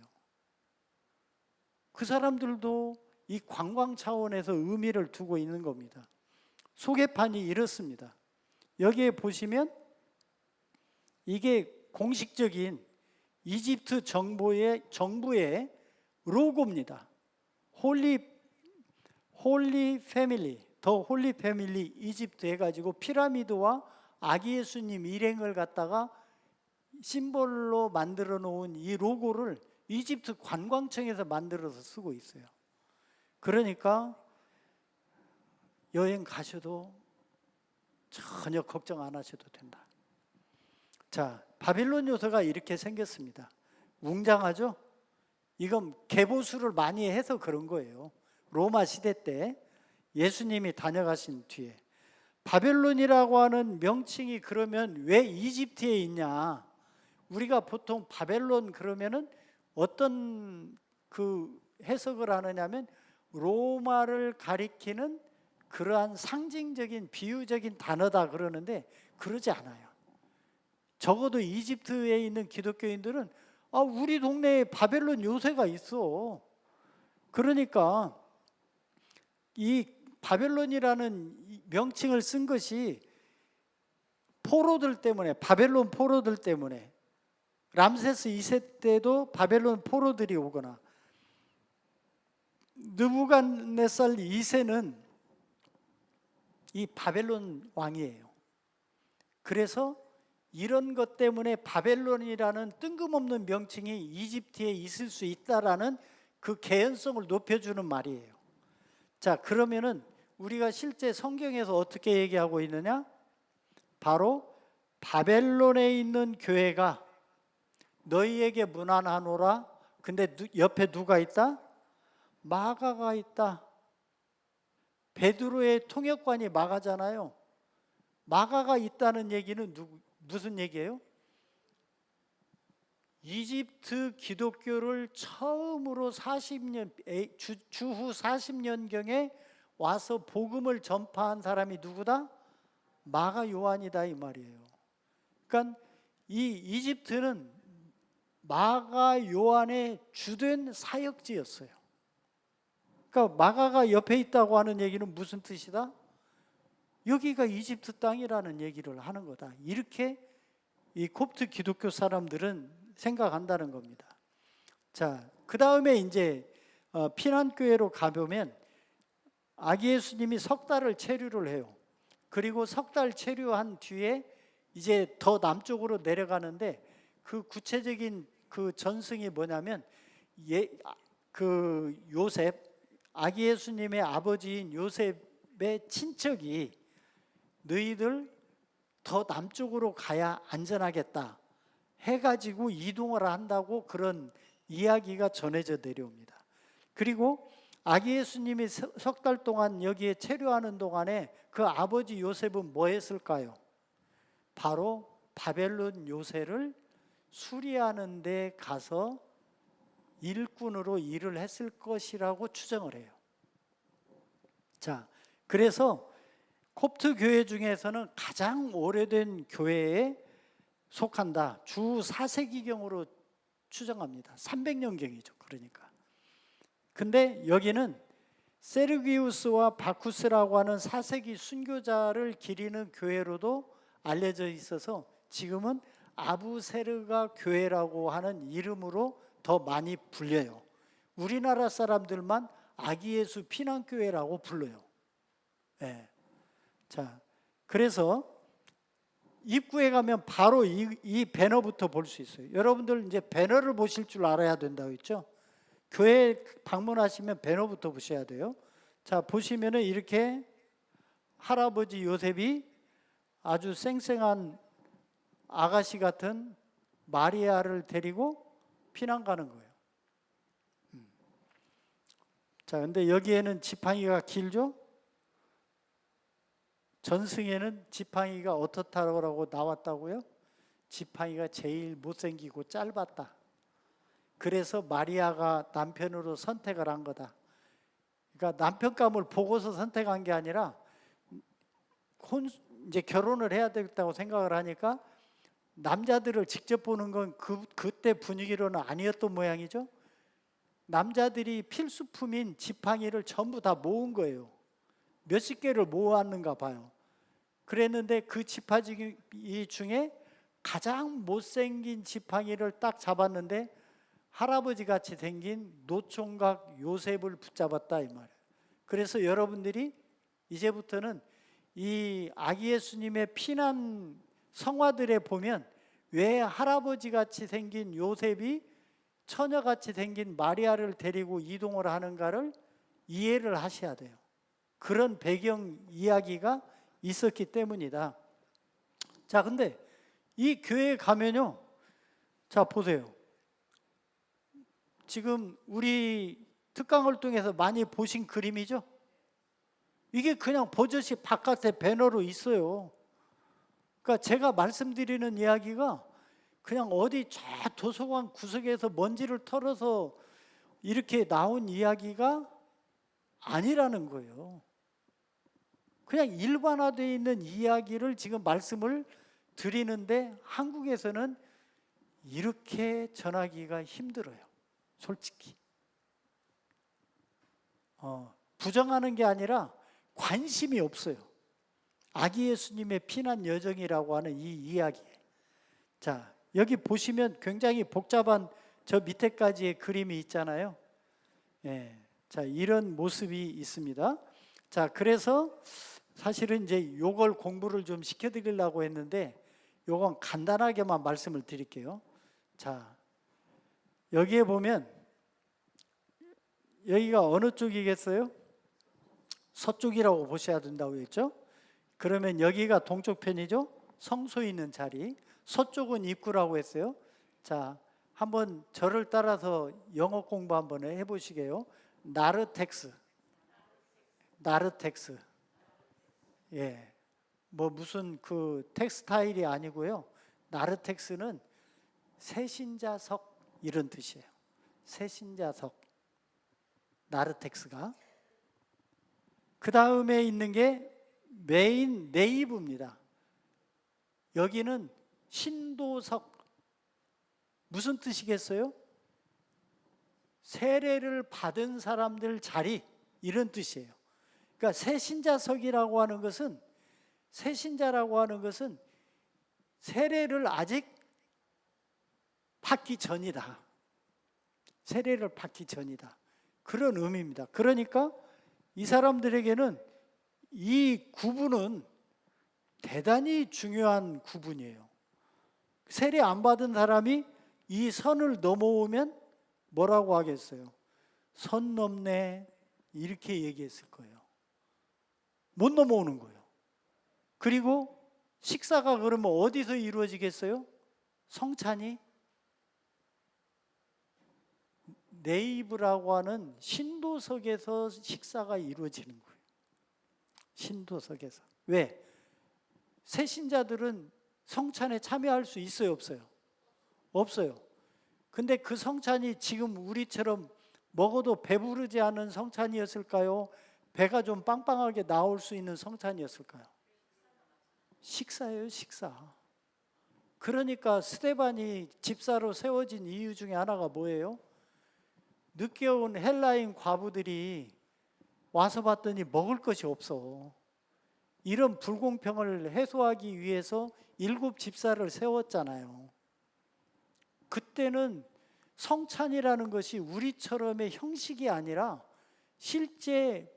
그 사람들도 이 관광 차원에서 의미를 두고 있는 겁니다. 소개판이 이렇습니다. 여기에 보시면 이게 공식적인 이집트 정부의 로고입니다. 홀리 패밀리, 더 홀리 패밀리 이집트 해가지고 피라미드와 아기 예수님 일행을 갖다가 심볼로 만들어 놓은 이 로고를 이집트 관광청에서 만들어서 쓰고 있어요. 그러니까 여행 가셔도 전혀 걱정 안 하셔도 된다. 자, 바빌론 요새가 이렇게 생겼습니다. 웅장하죠? 이건 개보수를 많이 해서 그런 거예요. 로마 시대 때 예수님이 다녀가신 뒤에. 바벨론이라고 하는 명칭이 그러면 왜 이집트에 있냐? 우리가 보통 바벨론 그러면은 어떤 그 해석을 하느냐면 로마를 가리키는 그러한 상징적인 비유적인 단어다 그러는데 그러지 않아요. 적어도 이집트에 있는 기독교인들은 우리 동네에 바벨론 요새가 있어. 그러니까 이 바벨론이라는 명칭을 쓴 것이 포로들 때문에, 바벨론 포로들 때문에, 람세스 2세 때도 바벨론 포로들이 오거나, 느부갓네살 2세는 이 바벨론 왕이에요. 그래서 이런 것 때문에 바벨론이라는 뜬금없는 명칭이 이집트에 있을 수 있다라는 그 개연성을 높여주는 말이에요. 자, 그러면은 우리가 실제 성경에서 어떻게 얘기하고 있느냐? 바로 바벨론에 있는 교회가 너희에게 문안하노라. 근데 옆에 누가 있다? 마가가 있다. 베드로의 통역관이 마가잖아요. 마가가 있다는 얘기는 무슨 얘기예요? 이집트 기독교를 처음으로 40년, 주후 40년경에 와서 복음을 전파한 사람이 누구다? 마가 요한이다 이 말이에요. 그러니까 이 이집트는 마가 요한의 주된 사역지였어요. 그러니까 마가가 옆에 있다고 하는 얘기는 무슨 뜻이다? 여기가 이집트 땅이라는 얘기를 하는 거다. 이렇게 이 콥트 기독교 사람들은 생각한다는 겁니다. 자, 그 다음에 이제 피난교회로 가보면 아기 예수님이 석 달을 체류를 해요. 그리고 석 달 체류한 뒤에 이제 더 남쪽으로 내려가는데 그 구체적인 그 전승이 뭐냐면 그 요셉, 아기 예수님의 아버지인 요셉의 친척이 너희들 더 남쪽으로 가야 안전하겠다 해가지고 이동을 한다고 그런 이야기가 전해져 내려옵니다. 그리고 아기 예수님이 석 달 동안 여기에 체류하는 동안에 그 아버지 요셉은 뭐 했을까요? 바로 바벨론 요새를 수리하는 데 가서 일꾼으로 일을 했을 것이라고 추정을 해요. 자, 그래서 콥트 교회 중에서는 가장 오래된 교회에 속한다. 주 4세기경으로 추정합니다. 300년경이죠. 그러니까. 근데 여기는 세르기우스와 바쿠스라고 하는 4세기 순교자를 기리는 교회로도 알려져 있어서 지금은 아부세르가 교회라고 하는 이름으로 더 많이 불려요. 우리나라 사람들만 아기 예수 피난교회라고 불러요. 네. 자, 그래서 입구에 가면 바로 이 배너부터 볼 수 있어요. 여러분들 이제 배너를 보실 줄 알아야 된다고 했죠. 교회 방문하시면 배너부터 보셔야 돼요. 자, 보시면은 이렇게 할아버지 요셉이 아주 쌩쌩한 아가씨 같은 마리아를 데리고 피난 가는 거예요. 자, 근데 여기에는 지팡이가 길죠? 전승에는 지팡이가 어떻다고 나왔다고요? 지팡이가 제일 못생기고 짧았다. 그래서 마리아가 남편으로 선택을 한 거다. 그러니까 남편감을 보고서 선택한 게 아니라 이제 결혼을 해야 되겠다고 생각을 하니까 남자들을 직접 보는 건 그때 분위기로는 아니었던 모양이죠. 남자들이 필수품인 지팡이를 전부 다 모은 거예요. 몇십 개를 모았는가 봐요. 그랬는데 그 지팡이 중에 가장 못생긴 지팡이를 딱 잡았는데 할아버지 같이 생긴 노총각 요셉을 붙잡았다 이 말이에요. 그래서 여러분들이 이제부터는 이 아기 예수님의 피난 성화들에 보면 왜 할아버지 같이 생긴 요셉이 처녀같이 생긴 마리아를 데리고 이동을 하는가를 이해를 하셔야 돼요. 그런 배경 이야기가 있었기 때문이다. 자, 근데 이 교회에 가면요, 자 보세요. 지금 우리 특강을 통해서 많이 보신 그림이죠. 이게 그냥 버젓이 바깥에 배너로 있어요. 그러니까 제가 말씀드리는 이야기가 그냥 어디 저 도서관 구석에서 먼지를 털어서 이렇게 나온 이야기가 아니라는 거예요. 그냥 일반화되어 있는 이야기를 지금 말씀을 드리는데 한국에서는 이렇게 전하기가 힘들어요. 솔직히. 부정하는 게 아니라 관심이 없어요. 아기 예수님의 피난 여정이라고 하는 이 이야기. 자, 여기 보시면 굉장히 복잡한 저 밑에까지의 그림이 있잖아요. 예, 자, 이런 모습이 있습니다. 자, 그래서 사실은 이제 요걸 공부를 좀 시켜드리려고 했는데 요건 간단하게만 말씀을 드릴게요. 자, 여기에 보면 여기가 어느 쪽이겠어요? 서쪽이라고 보셔야 된다고 했죠? 그러면 여기가 동쪽 편이죠? 성소 있는 자리. 서쪽은 입구라고 했어요. 자, 한번 저를 따라서 영어 공부 한번 해보시게요. 나르텍스. 나르텍스. 예. 뭐 무슨 그 텍스타일이 아니고요. 나르텍스는 새신자석 이런 뜻이에요. 새신자석. 나르텍스가. 그 다음에 있는 게 메인 네이브입니다. 여기는 신도석. 무슨 뜻이겠어요? 세례를 받은 사람들 자리 이런 뜻이에요. 그러니까 새신자석이라고 하는 것은 새신자라고 하는 것은 세례를 아직 받기 전이다. 세례를 받기 전이다. 그런 의미입니다. 그러니까 이 사람들에게는 이 구분은 대단히 중요한 구분이에요. 세례 안 받은 사람이 이 선을 넘어오면 뭐라고 하겠어요? 선 넘네 이렇게 얘기했을 거예요. 못 넘어오는 거예요. 그리고 식사가 그러면 어디서 이루어지겠어요? 성찬이 네이브라고 하는 신도석에서 식사가 이루어지는 거예요. 신도석에서. 왜? 새신자들은 성찬에 참여할 수 있어요, 없어요? 없어요. 근데 그 성찬이 지금 우리처럼 먹어도 배부르지 않은 성찬이었을까요? 배가 좀 빵빵하게 나올 수 있는 성찬이었을까요? 식사예요, 식사. 그러니까 스데반이 집사로 세워진 이유 중에 하나가 뭐예요? 늦게 온 헬라인 과부들이 와서 봤더니 먹을 것이 없어. 이런 불공평을 해소하기 위해서 7 집사를 세웠잖아요. 그때는 성찬이라는 것이 우리처럼의 형식이 아니라 실제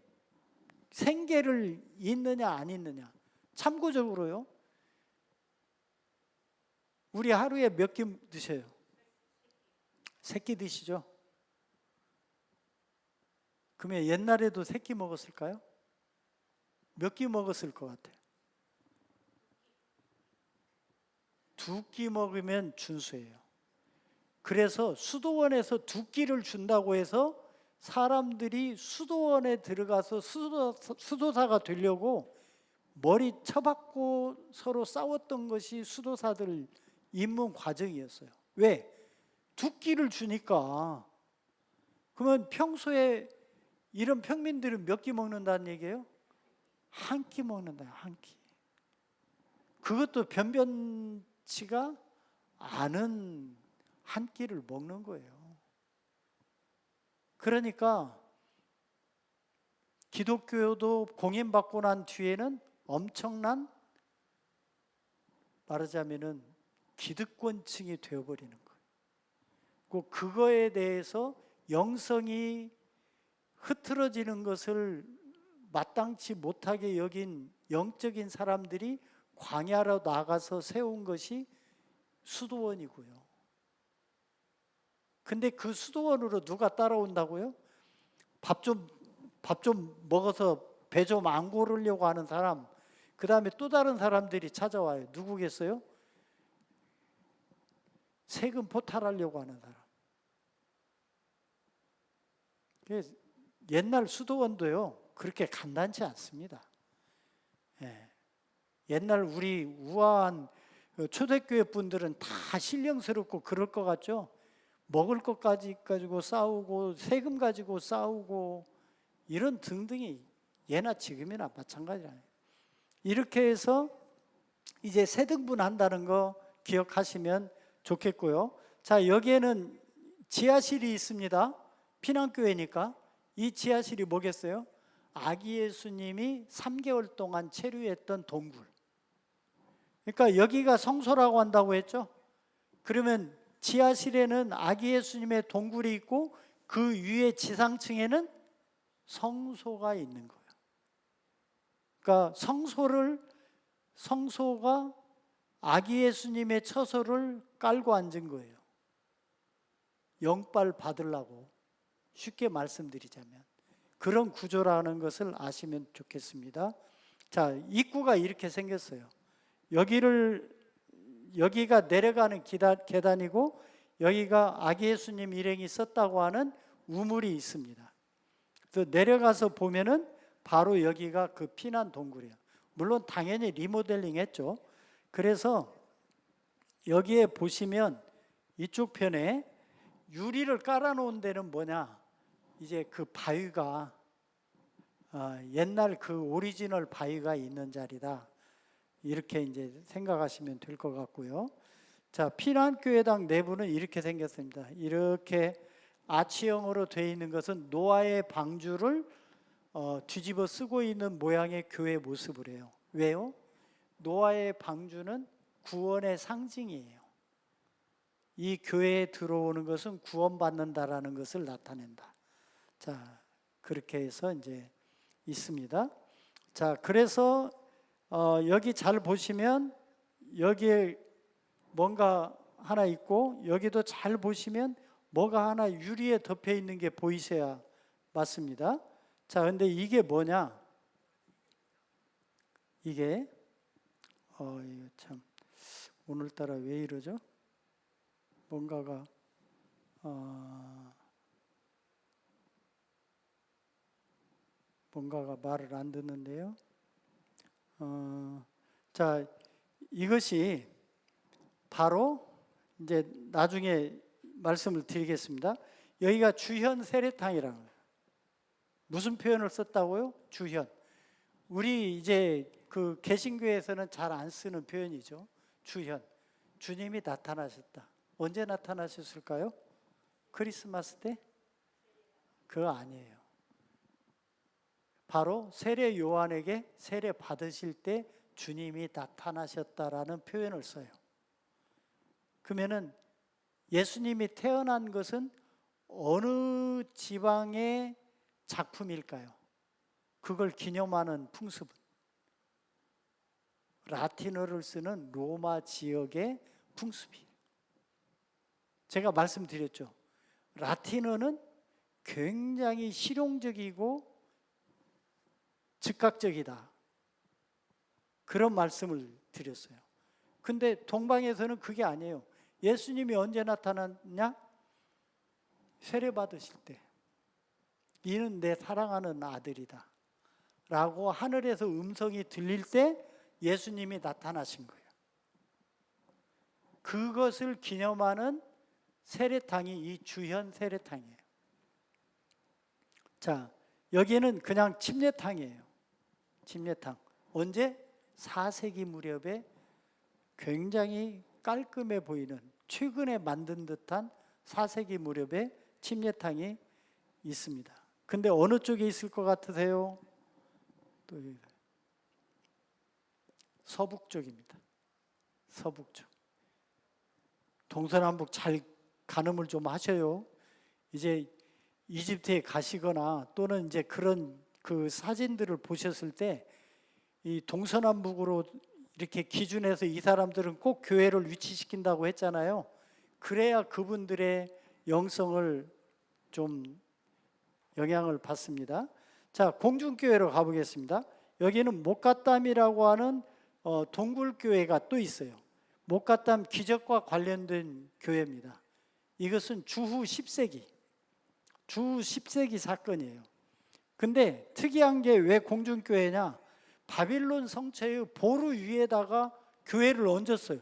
생계를 있느냐 안 있느냐. 참고적으로요. 우리 하루에 몇 끼 드셔요? 3끼 드시죠? 그러면 옛날에도 3끼 먹었을까요? 몇 끼 먹었을 것 같아요? 2끼 먹으면 준수예요. 그래서 수도원에서 2끼를 준다고 해서 사람들이 수도원에 들어가서 수도사가 되려고 머리 쳐박고 서로 싸웠던 것이 수도사들 입문 과정이었어요. 왜? 2끼를 주니까. 그러면 평소에 이런 평민들은 몇 끼 먹는다는 얘기예요? 1끼 먹는다, 1끼. 그것도 변변치가 않은 1끼를 먹는 거예요. 그러니까 기독교도 공인받고 난 뒤에는 엄청난, 말하자면은 기득권층이 되어버리는 거예요. 그거에 대해서 영성이 흐트러지는 것을 마땅치 못하게 여긴 영적인 사람들이 광야로 나가서 세운 것이 수도원이고요. 근데 그 수도원으로 누가 따라온다고요? 밥 좀 먹어서 배 좀 안 고르려고 하는 사람, 그 다음에 또 다른 사람들이 찾아와요. 누구겠어요? 세금 포탈하려고 하는 사람. 옛날 수도원도요 그렇게 간단치 않습니다. 예. 옛날 우리 우아한 초대교회 분들은 다 신령스럽고 그럴 것 같죠? 먹을 것까지 가지고 싸우고 세금 가지고 싸우고 이런 등등이 예나 지금이나 마찬가지라. 이렇게 해서 이제 세 등분 한다는 거 기억하시면 좋겠고요. 자, 여기에는 지하실이 있습니다. 피난교회니까. 이 지하실이 뭐겠어요? 아기 예수님이 3개월 동안 체류했던 동굴. 그러니까 여기가 성소라고 한다고 했죠. 그러면 지하실에는 아기 예수님의 동굴이 있고 그 위에 지상층에는 성소가 있는 거예요. 그러니까 성소가 아기 예수님의 처소를 깔고 앉은 거예요. 영빨 받으려고 쉽게 말씀드리자면 그런 구조라는 것을 아시면 좋겠습니다. 자, 입구가 이렇게 생겼어요. 여기가 내려가는 계단이고 여기가 아기 예수님 일행이 썼다고 하는 우물이 있습니다. 그래서 내려가서 보면은 바로 여기가 그 피난 동굴이에요. 물론 당연히 리모델링 했죠. 그래서 여기에 보시면 이쪽 편에 유리를 깔아놓은 데는 뭐냐? 이제 그 바위가 옛날 그 오리지널 바위가 있는 자리다. 이렇게 이제 생각하시면 될 것 같고요. 자, 피난교회당 내부는 이렇게 생겼습니다. 이렇게 아치형으로 되어 있는 것은 노아의 방주를 뒤집어 쓰고 있는 모양의 교회 모습을 해요. 왜요? 노아의 방주는 구원의 상징이에요. 이 교회에 들어오는 것은 구원받는다라는 것을 나타낸다. 자, 그렇게 해서 이제 있습니다. 자, 그래서 여기 잘 보시면 여기에 뭔가 하나 있고 여기도 잘 보시면 뭐가 하나 유리에 덮여 있는 게 보이셔야 맞습니다. 자, 근데 이게 뭐냐? 이게 이거 참 오늘따라 왜 이러죠? 뭔가가 말을 안 듣는데요. 자, 이것이 바로 이제 나중에 말씀을 드리겠습니다. 여기가 주현 세례탕이라는 거예요. 무슨 표현을 썼다고요? 주현. 우리 이제 그 개신교에서는 잘 안 쓰는 표현이죠. 주현. 주님이 나타나셨다. 언제 나타나셨을까요? 크리스마스 때? 그거 아니에요. 바로 세례 요한에게 세례 받으실 때 주님이 나타나셨다라는 표현을 써요. 그러면은 예수님이 태어난 것은 어느 지방의 작품일까요? 그걸 기념하는 풍습은 라틴어를 쓰는 로마 지역의 풍습이에요. 제가 말씀드렸죠. 라틴어는 굉장히 실용적이고 즉각적이다. 그런 말씀을 드렸어요. 근데 동방에서는 그게 아니에요. 예수님이 언제 나타났냐? 세례 받으실 때. 이는 내 사랑하는 아들이다. 라고 하늘에서 음성이 들릴 때 예수님이 나타나신 거예요. 그것을 기념하는 세례탕이 이 주현 세례탕이에요. 자, 여기는 그냥 침례탕이에요. 침례탕. 언제? 4세기 무렵에 굉장히 깔끔해 보이는 최근에 만든 듯한 4세기 무렵에 침례탕이 있습니다. 근데 어느 쪽에 있을 것 같으세요? 또 서북 쪽입니다. 서북 쪽. 동서남북 잘 가늠을 좀 하셔요. 이제 이집트에 가시거나 또는 이제 그런 그 사진들을 보셨을 때 이 동서남북으로 이렇게 기준해서 이 사람들은 꼭 교회를 위치시킨다고 했잖아요. 그래야 그분들의 영성을 좀 영향을 받습니다. 자, 공중교회로 가보겠습니다. 여기는 목가담이라고 하는 동굴교회가 또 있어요. 목가담 기적과 관련된 교회입니다. 이것은 주후 10세기 주 10세기 사건이에요. 근데 특이한 게 왜 공중교회냐? 바빌론 성체의 보루 위에다가 교회를 얹었어요.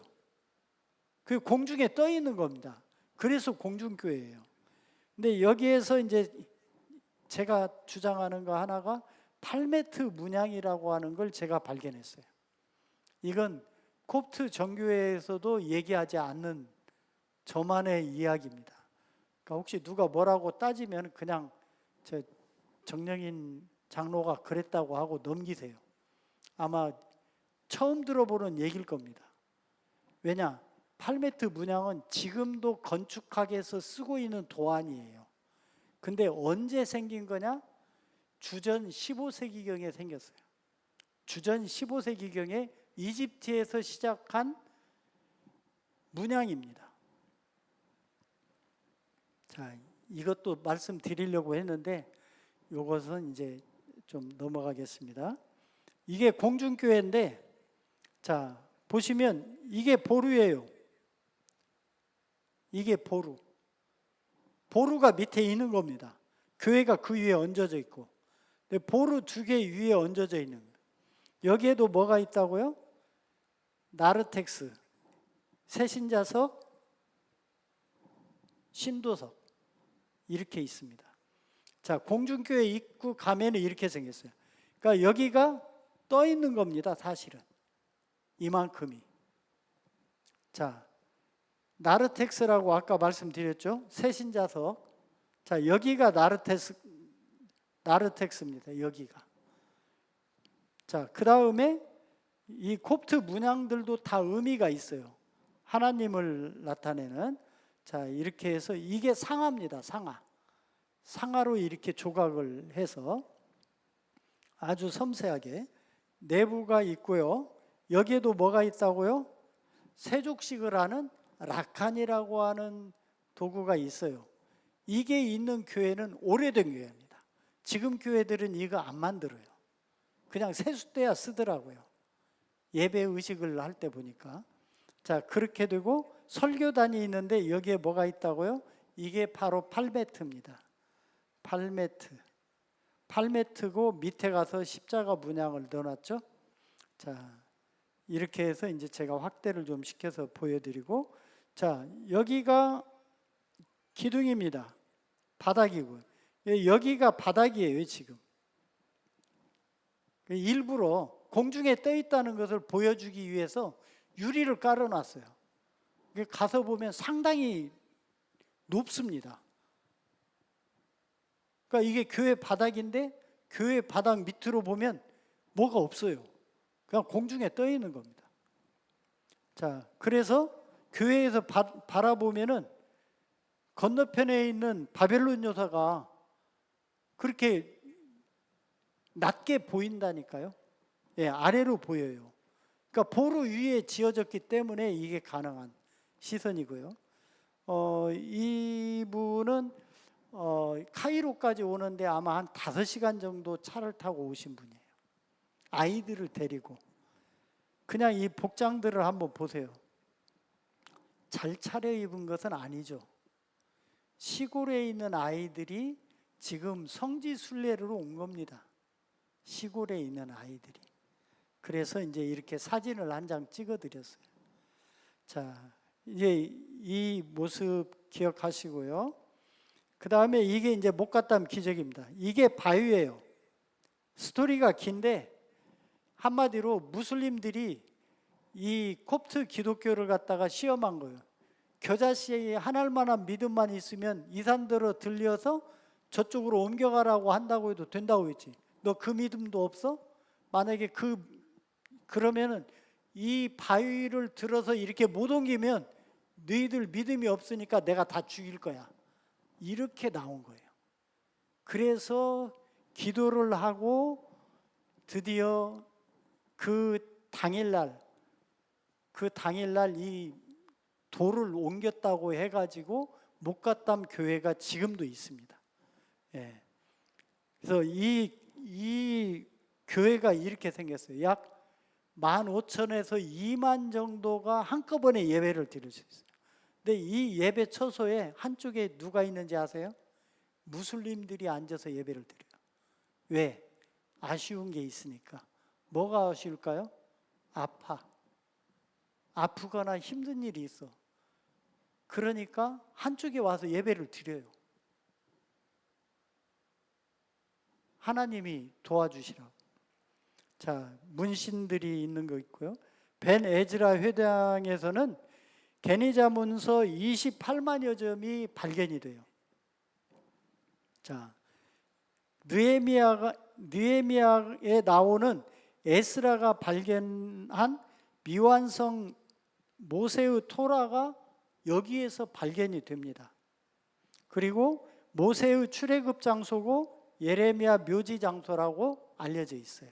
그 공중에 떠 있는 겁니다. 그래서 공중교회예요. 근데 여기에서 이제 제가 주장하는 거 하나가 팔메트 문양이라고 하는 걸 제가 발견했어요. 이건 콥트 정교회에서도 얘기하지 않는 저만의 이야기입니다. 그러니까 혹시 누가 뭐라고 따지면 그냥 저 정영인 장로가 그랬다고 하고 넘기세요. 아마 처음 들어보는 얘기일 겁니다. 왜냐? 팔메트 문양은 지금도 건축학에서 쓰고 있는 도안이에요. 근데 언제 생긴 거냐? 주전 15세기경에 생겼어요. 주전 15세기경에 이집트에서 시작한 문양입니다. 자, 이것도 말씀드리려고 했는데 이것은 이제 좀 넘어가겠습니다. 이게 공중교회인데, 자 보시면 이게 보루예요. 이게 보루. 보루가 밑에 있는 겁니다. 교회가 그 위에 얹어져 있고, 보루 2개 위에 얹어져 있는 거예요. 여기에도 뭐가 있다고요? 나르텍스, 새신자석, 신도석 이렇게 있습니다. 자, 공중교회 입구 가면은 이렇게 생겼어요. 그러니까 여기가 떠 있는 겁니다. 사실은 이만큼이. 자, 나르텍스라고 아까 말씀드렸죠. 새신자석. 자, 여기가 나르텍스입니다. 여기가. 자, 그 다음에 이 콥트 문양들도 다 의미가 있어요. 하나님을 나타내는. 자, 이렇게 해서 이게 상아입니다. 상아. 상아로 이렇게 조각을 해서 아주 섬세하게 내부가 있고요. 여기에도 뭐가 있다고요? 세족식을 하는 라칸이라고 하는 도구가 있어요. 이게 있는 교회는 오래된 교회입니다. 지금 교회들은 이거 안 만들어요. 그냥 세숫대야 쓰더라고요. 예배 의식을 할 때 보니까. 자, 그렇게 되고 설교단이 있는데 여기에 뭐가 있다고요? 이게 바로 팔메트입니다. 팔메트고 밑에 가서 십자가 문양을 넣어놨죠. 자, 이렇게 해서 이제 제가 확대를 좀 시켜서 보여드리고, 자, 여기가 기둥입니다. 바닥이고, 여기가 바닥이에요. 지금 일부러 공중에 떠 있다는 것을 보여주기 위해서 유리를 깔아놨어요. 가서 보면 상당히 높습니다. 그러니까 이게 교회 바닥인데 교회 바닥 밑으로 보면 뭐가 없어요. 그냥 공중에 떠 있는 겁니다. 자, 그래서 교회에서 바라보면은 건너편에 있는 바벨론 요사가 그렇게 낮게 보인다니까요. 예, 아래로 보여요. 그러니까 보루 위에 지어졌기 때문에 이게 가능한 시선이고요. 이분은 카이로까지 오는데 아마 한 5시간 정도 차를 타고 오신 분이에요. 아이들을 데리고. 그냥 이 복장들을 한번 보세요. 잘 차려입은 것은 아니죠. 시골에 있는 아이들이 지금 성지 순례로 온 겁니다. 시골에 있는 아이들이. 그래서 이제 이렇게 사진을 한 장 찍어드렸어요. 자, 이제 이 모습 기억하시고요. 그 다음에 이게 이제 목갓담 기적입니다. 이게 바위예요. 스토리가 긴데 한마디로 무슬림들이 이 콥트 기독교를 갖다가 시험한 거예요. 겨자씨에 하나만한 믿음만 있으면 이 산들어 들려서 저쪽으로 옮겨가라고 한다고 해도 된다고 했지. 너 그 믿음도 없어? 만약에 그러면은 이 바위를 들어서 이렇게 못 옮기면 너희들 믿음이 없으니까 내가 다 죽일 거야. 이렇게 나온 거예요. 그래서 기도를 하고 드디어 그 당일날 이 돌을 옮겼다고 해가지고 목갓담 교회가 지금도 있습니다. 예. 그래서 이 교회가 이렇게 생겼어요. 약 15,000에서 2만 정도가 한꺼번에 예배를 드릴 수 있어요. 근데 이 예배 처소에 한쪽에 누가 있는지 아세요? 무슬림들이 앉아서 예배를 드려요. 왜? 아쉬운 게 있으니까. 뭐가 아쉬울까요? 아프거나 힘든 일이 있어. 그러니까 한쪽에 와서 예배를 드려요. 하나님이 도와주시라고. 자, 문신들이 있는 거 있고요. 벤 에즈라 회당에서는 게니자 문서 28만여 점이 발견이 돼요. 자, 느헤미야에 나오는 에스라가 발견한 미완성 모세의 토라가 여기에서 발견이 됩니다. 그리고 모세의 출애굽 장소고 예레미야 묘지 장소라고 알려져 있어요.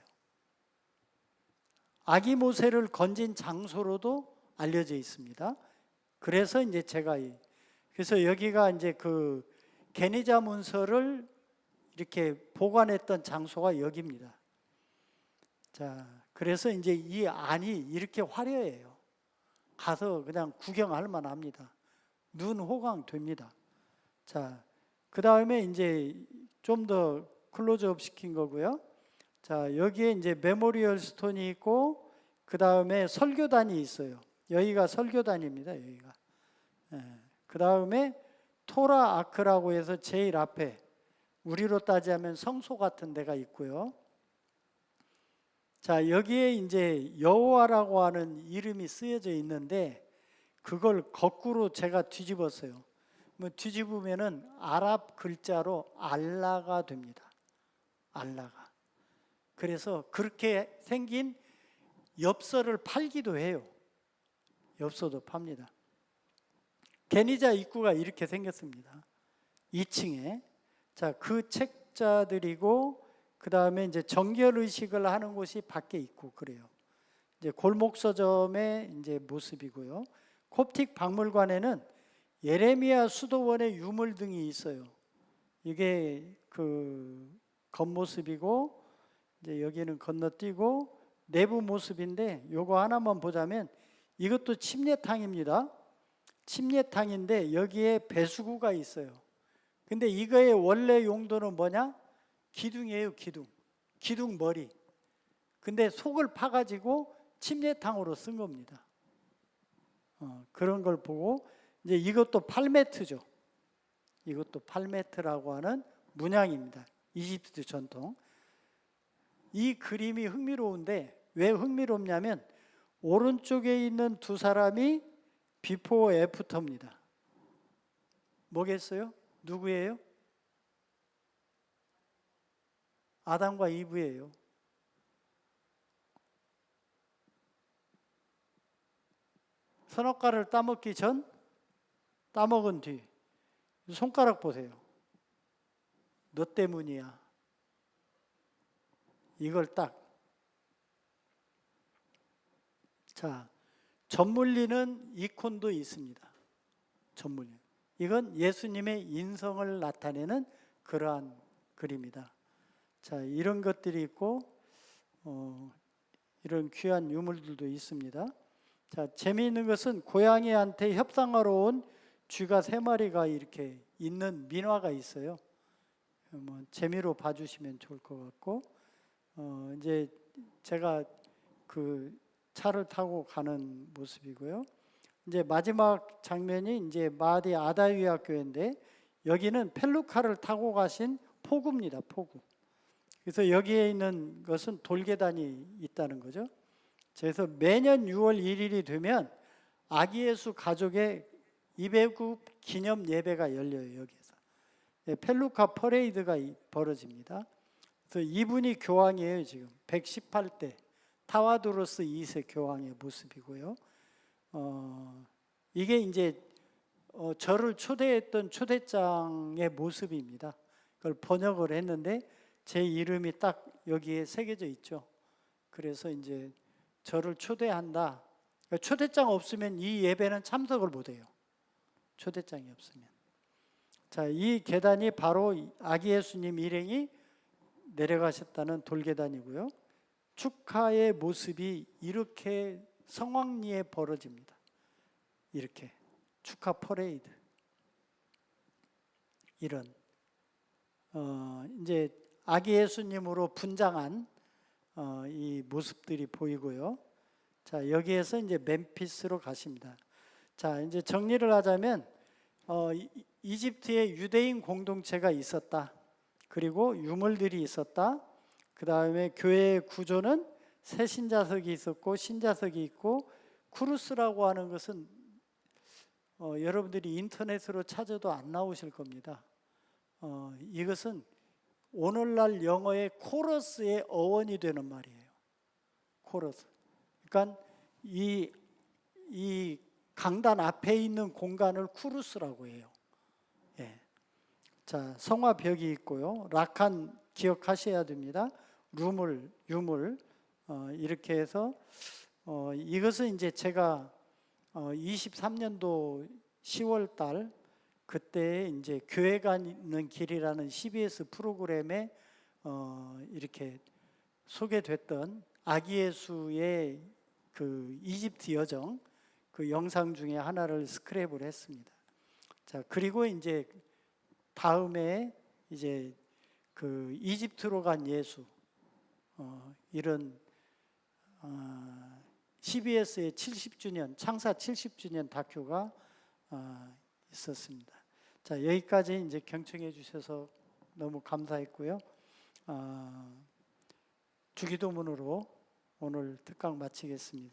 아기 모세를 건진 장소로도 알려져 있습니다. 그래서 이제 그래서 여기가 이제 그 게니자 문서를 이렇게 보관했던 장소가 여기입니다. 자, 그래서 이제 이 안이 이렇게 화려해요. 가서 그냥 구경할 만합니다. 눈 호강 됩니다. 자, 그 다음에 이제 좀 더 클로즈업 시킨 거고요. 자, 여기에 이제 메모리얼 스톤이 있고, 그 다음에 설교단이 있어요. 여기가 설교단입니다. 여기가. 그 다음에 토라 아크라고 해서 제일 앞에 우리로 따지면 성소 같은 데가 있고요. 자, 여기에 이제 여호와라고 하는 이름이 쓰여져 있는데 그걸 거꾸로 제가 뒤집었어요. 뭐 뒤집으면은 아랍 글자로 알라가 됩니다. 알라가. 그래서 그렇게 생긴 엽서를 팔기도 해요. 엽서도 팝니다. 게니자 입구가 이렇게 생겼습니다. 2층에. 자, 그 책자들이고, 그 다음에 이제 정결 의식을 하는 곳이 밖에 있고 그래요. 이제 골목 서점의 이제 모습이고요. 콥틱 박물관에는 예레미야 수도원의 유물 등이 있어요. 이게 그 겉모습이고, 이제 여기는 건너뛰고 내부 모습인데, 요거 하나만 보자면 이것도 침례탕입니다. 침례탕인데 여기에 배수구가 있어요. 근데 이거의 원래 용도는 뭐냐? 기둥이에요, 기둥. 기둥 머리. 근데 속을 파가지고 침례탕으로 쓴 겁니다. 그런 걸 보고, 이제 이것도 팔메트죠. 이것도 팔메트라고 하는 문양입니다. 이집트 전통. 이 그림이 흥미로운데 왜 흥미롭냐면 오른쪽에 있는 두 사람이 비포 애프터입니다. 뭐겠어요? 누구예요? 아담과 이브예요. 선악과를 따먹기 전, 따먹은 뒤. 손가락 보세요. 너 때문이야. 이걸 딱. 자, 전물리는 이콘도 있습니다. 전물리. 이건 예수님의 인성을 나타내는 그러한 글입니다. 자, 이런 것들이 있고, 이런 귀한 유물들도 있습니다. 자, 재미있는 것은 고양이한테 협상하러 온 쥐가 3마리가 이렇게 있는 민화가 있어요. 뭐 재미로 봐주시면 좋을 것 같고, 이제 제가 그 차를 타고 가는 모습이고요. 이제 마지막 장면이 이제 마디 아다위아 교회인데, 여기는 펠루카를 타고 가신 포구입니다. 포구. 그래서 여기에 있는 것은 돌계단이 있다는 거죠. 그래서 매년 6월 1일이 되면 아기 예수 가족의 입애굽 기념 예배가 열려요. 여기에서 펠루카 퍼레이드가 벌어집니다. 그래서 이분이 교황이에요. 지금 118대 타와도로스 2세 교황의 모습이고요. 이게 이제 저를 초대했던 초대장의 모습입니다. 그걸 번역을 했는데 제 이름이 딱 여기에 새겨져 있죠. 그래서 이제 저를 초대한다. 그러니까 초대장 없으면 이 예배는 참석을 못해요. 초대장이 없으면. 자, 이 계단이 바로 아기 예수님 일행이 내려가셨다는 돌계단이고요. 축하의 모습이 이렇게 성황리에 벌어집니다. 이렇게 축하 퍼레이드. 이런 이제 아기 예수님으로 분장한 이 모습들이 보이고요. 자, 여기에서 이제 멤피스로 가십니다. 자, 이제 정리를 하자면 이집트에 유대인 공동체가 있었다. 그리고 유물들이 있었다. 그 다음에 교회의 구조는 새신자석이 있었고 신자석이 있고 쿠루스라고 하는 것은 여러분들이 인터넷으로 찾아도 안 나오실 겁니다. 이것은 오늘날 영어의 코러스의 어원이 되는 말이에요. 코러스. 그러니까 이 강단 앞에 있는 공간을 쿠루스라고 해요. 예. 자, 성화벽이 있고요. 라칸 기억하셔야 됩니다. 유물 이렇게 해서 이것은 이제 제가 23년도 10월 달 그때 이제 교회 가는 길이라는 CBS 프로그램에 이렇게 소개됐던 아기 예수의 그 이집트 여정 그 영상 중에 하나를 스크랩을 했습니다. 자, 그리고 이제 다음에 이제 그 이집트로 간 예수 이런 CBS의 70주년 창사 70주년 다큐가 있었습니다. 자, 여기까지 이제 경청해 주셔서 너무 감사했고요. 주기도문으로 오늘 특강 마치겠습니다.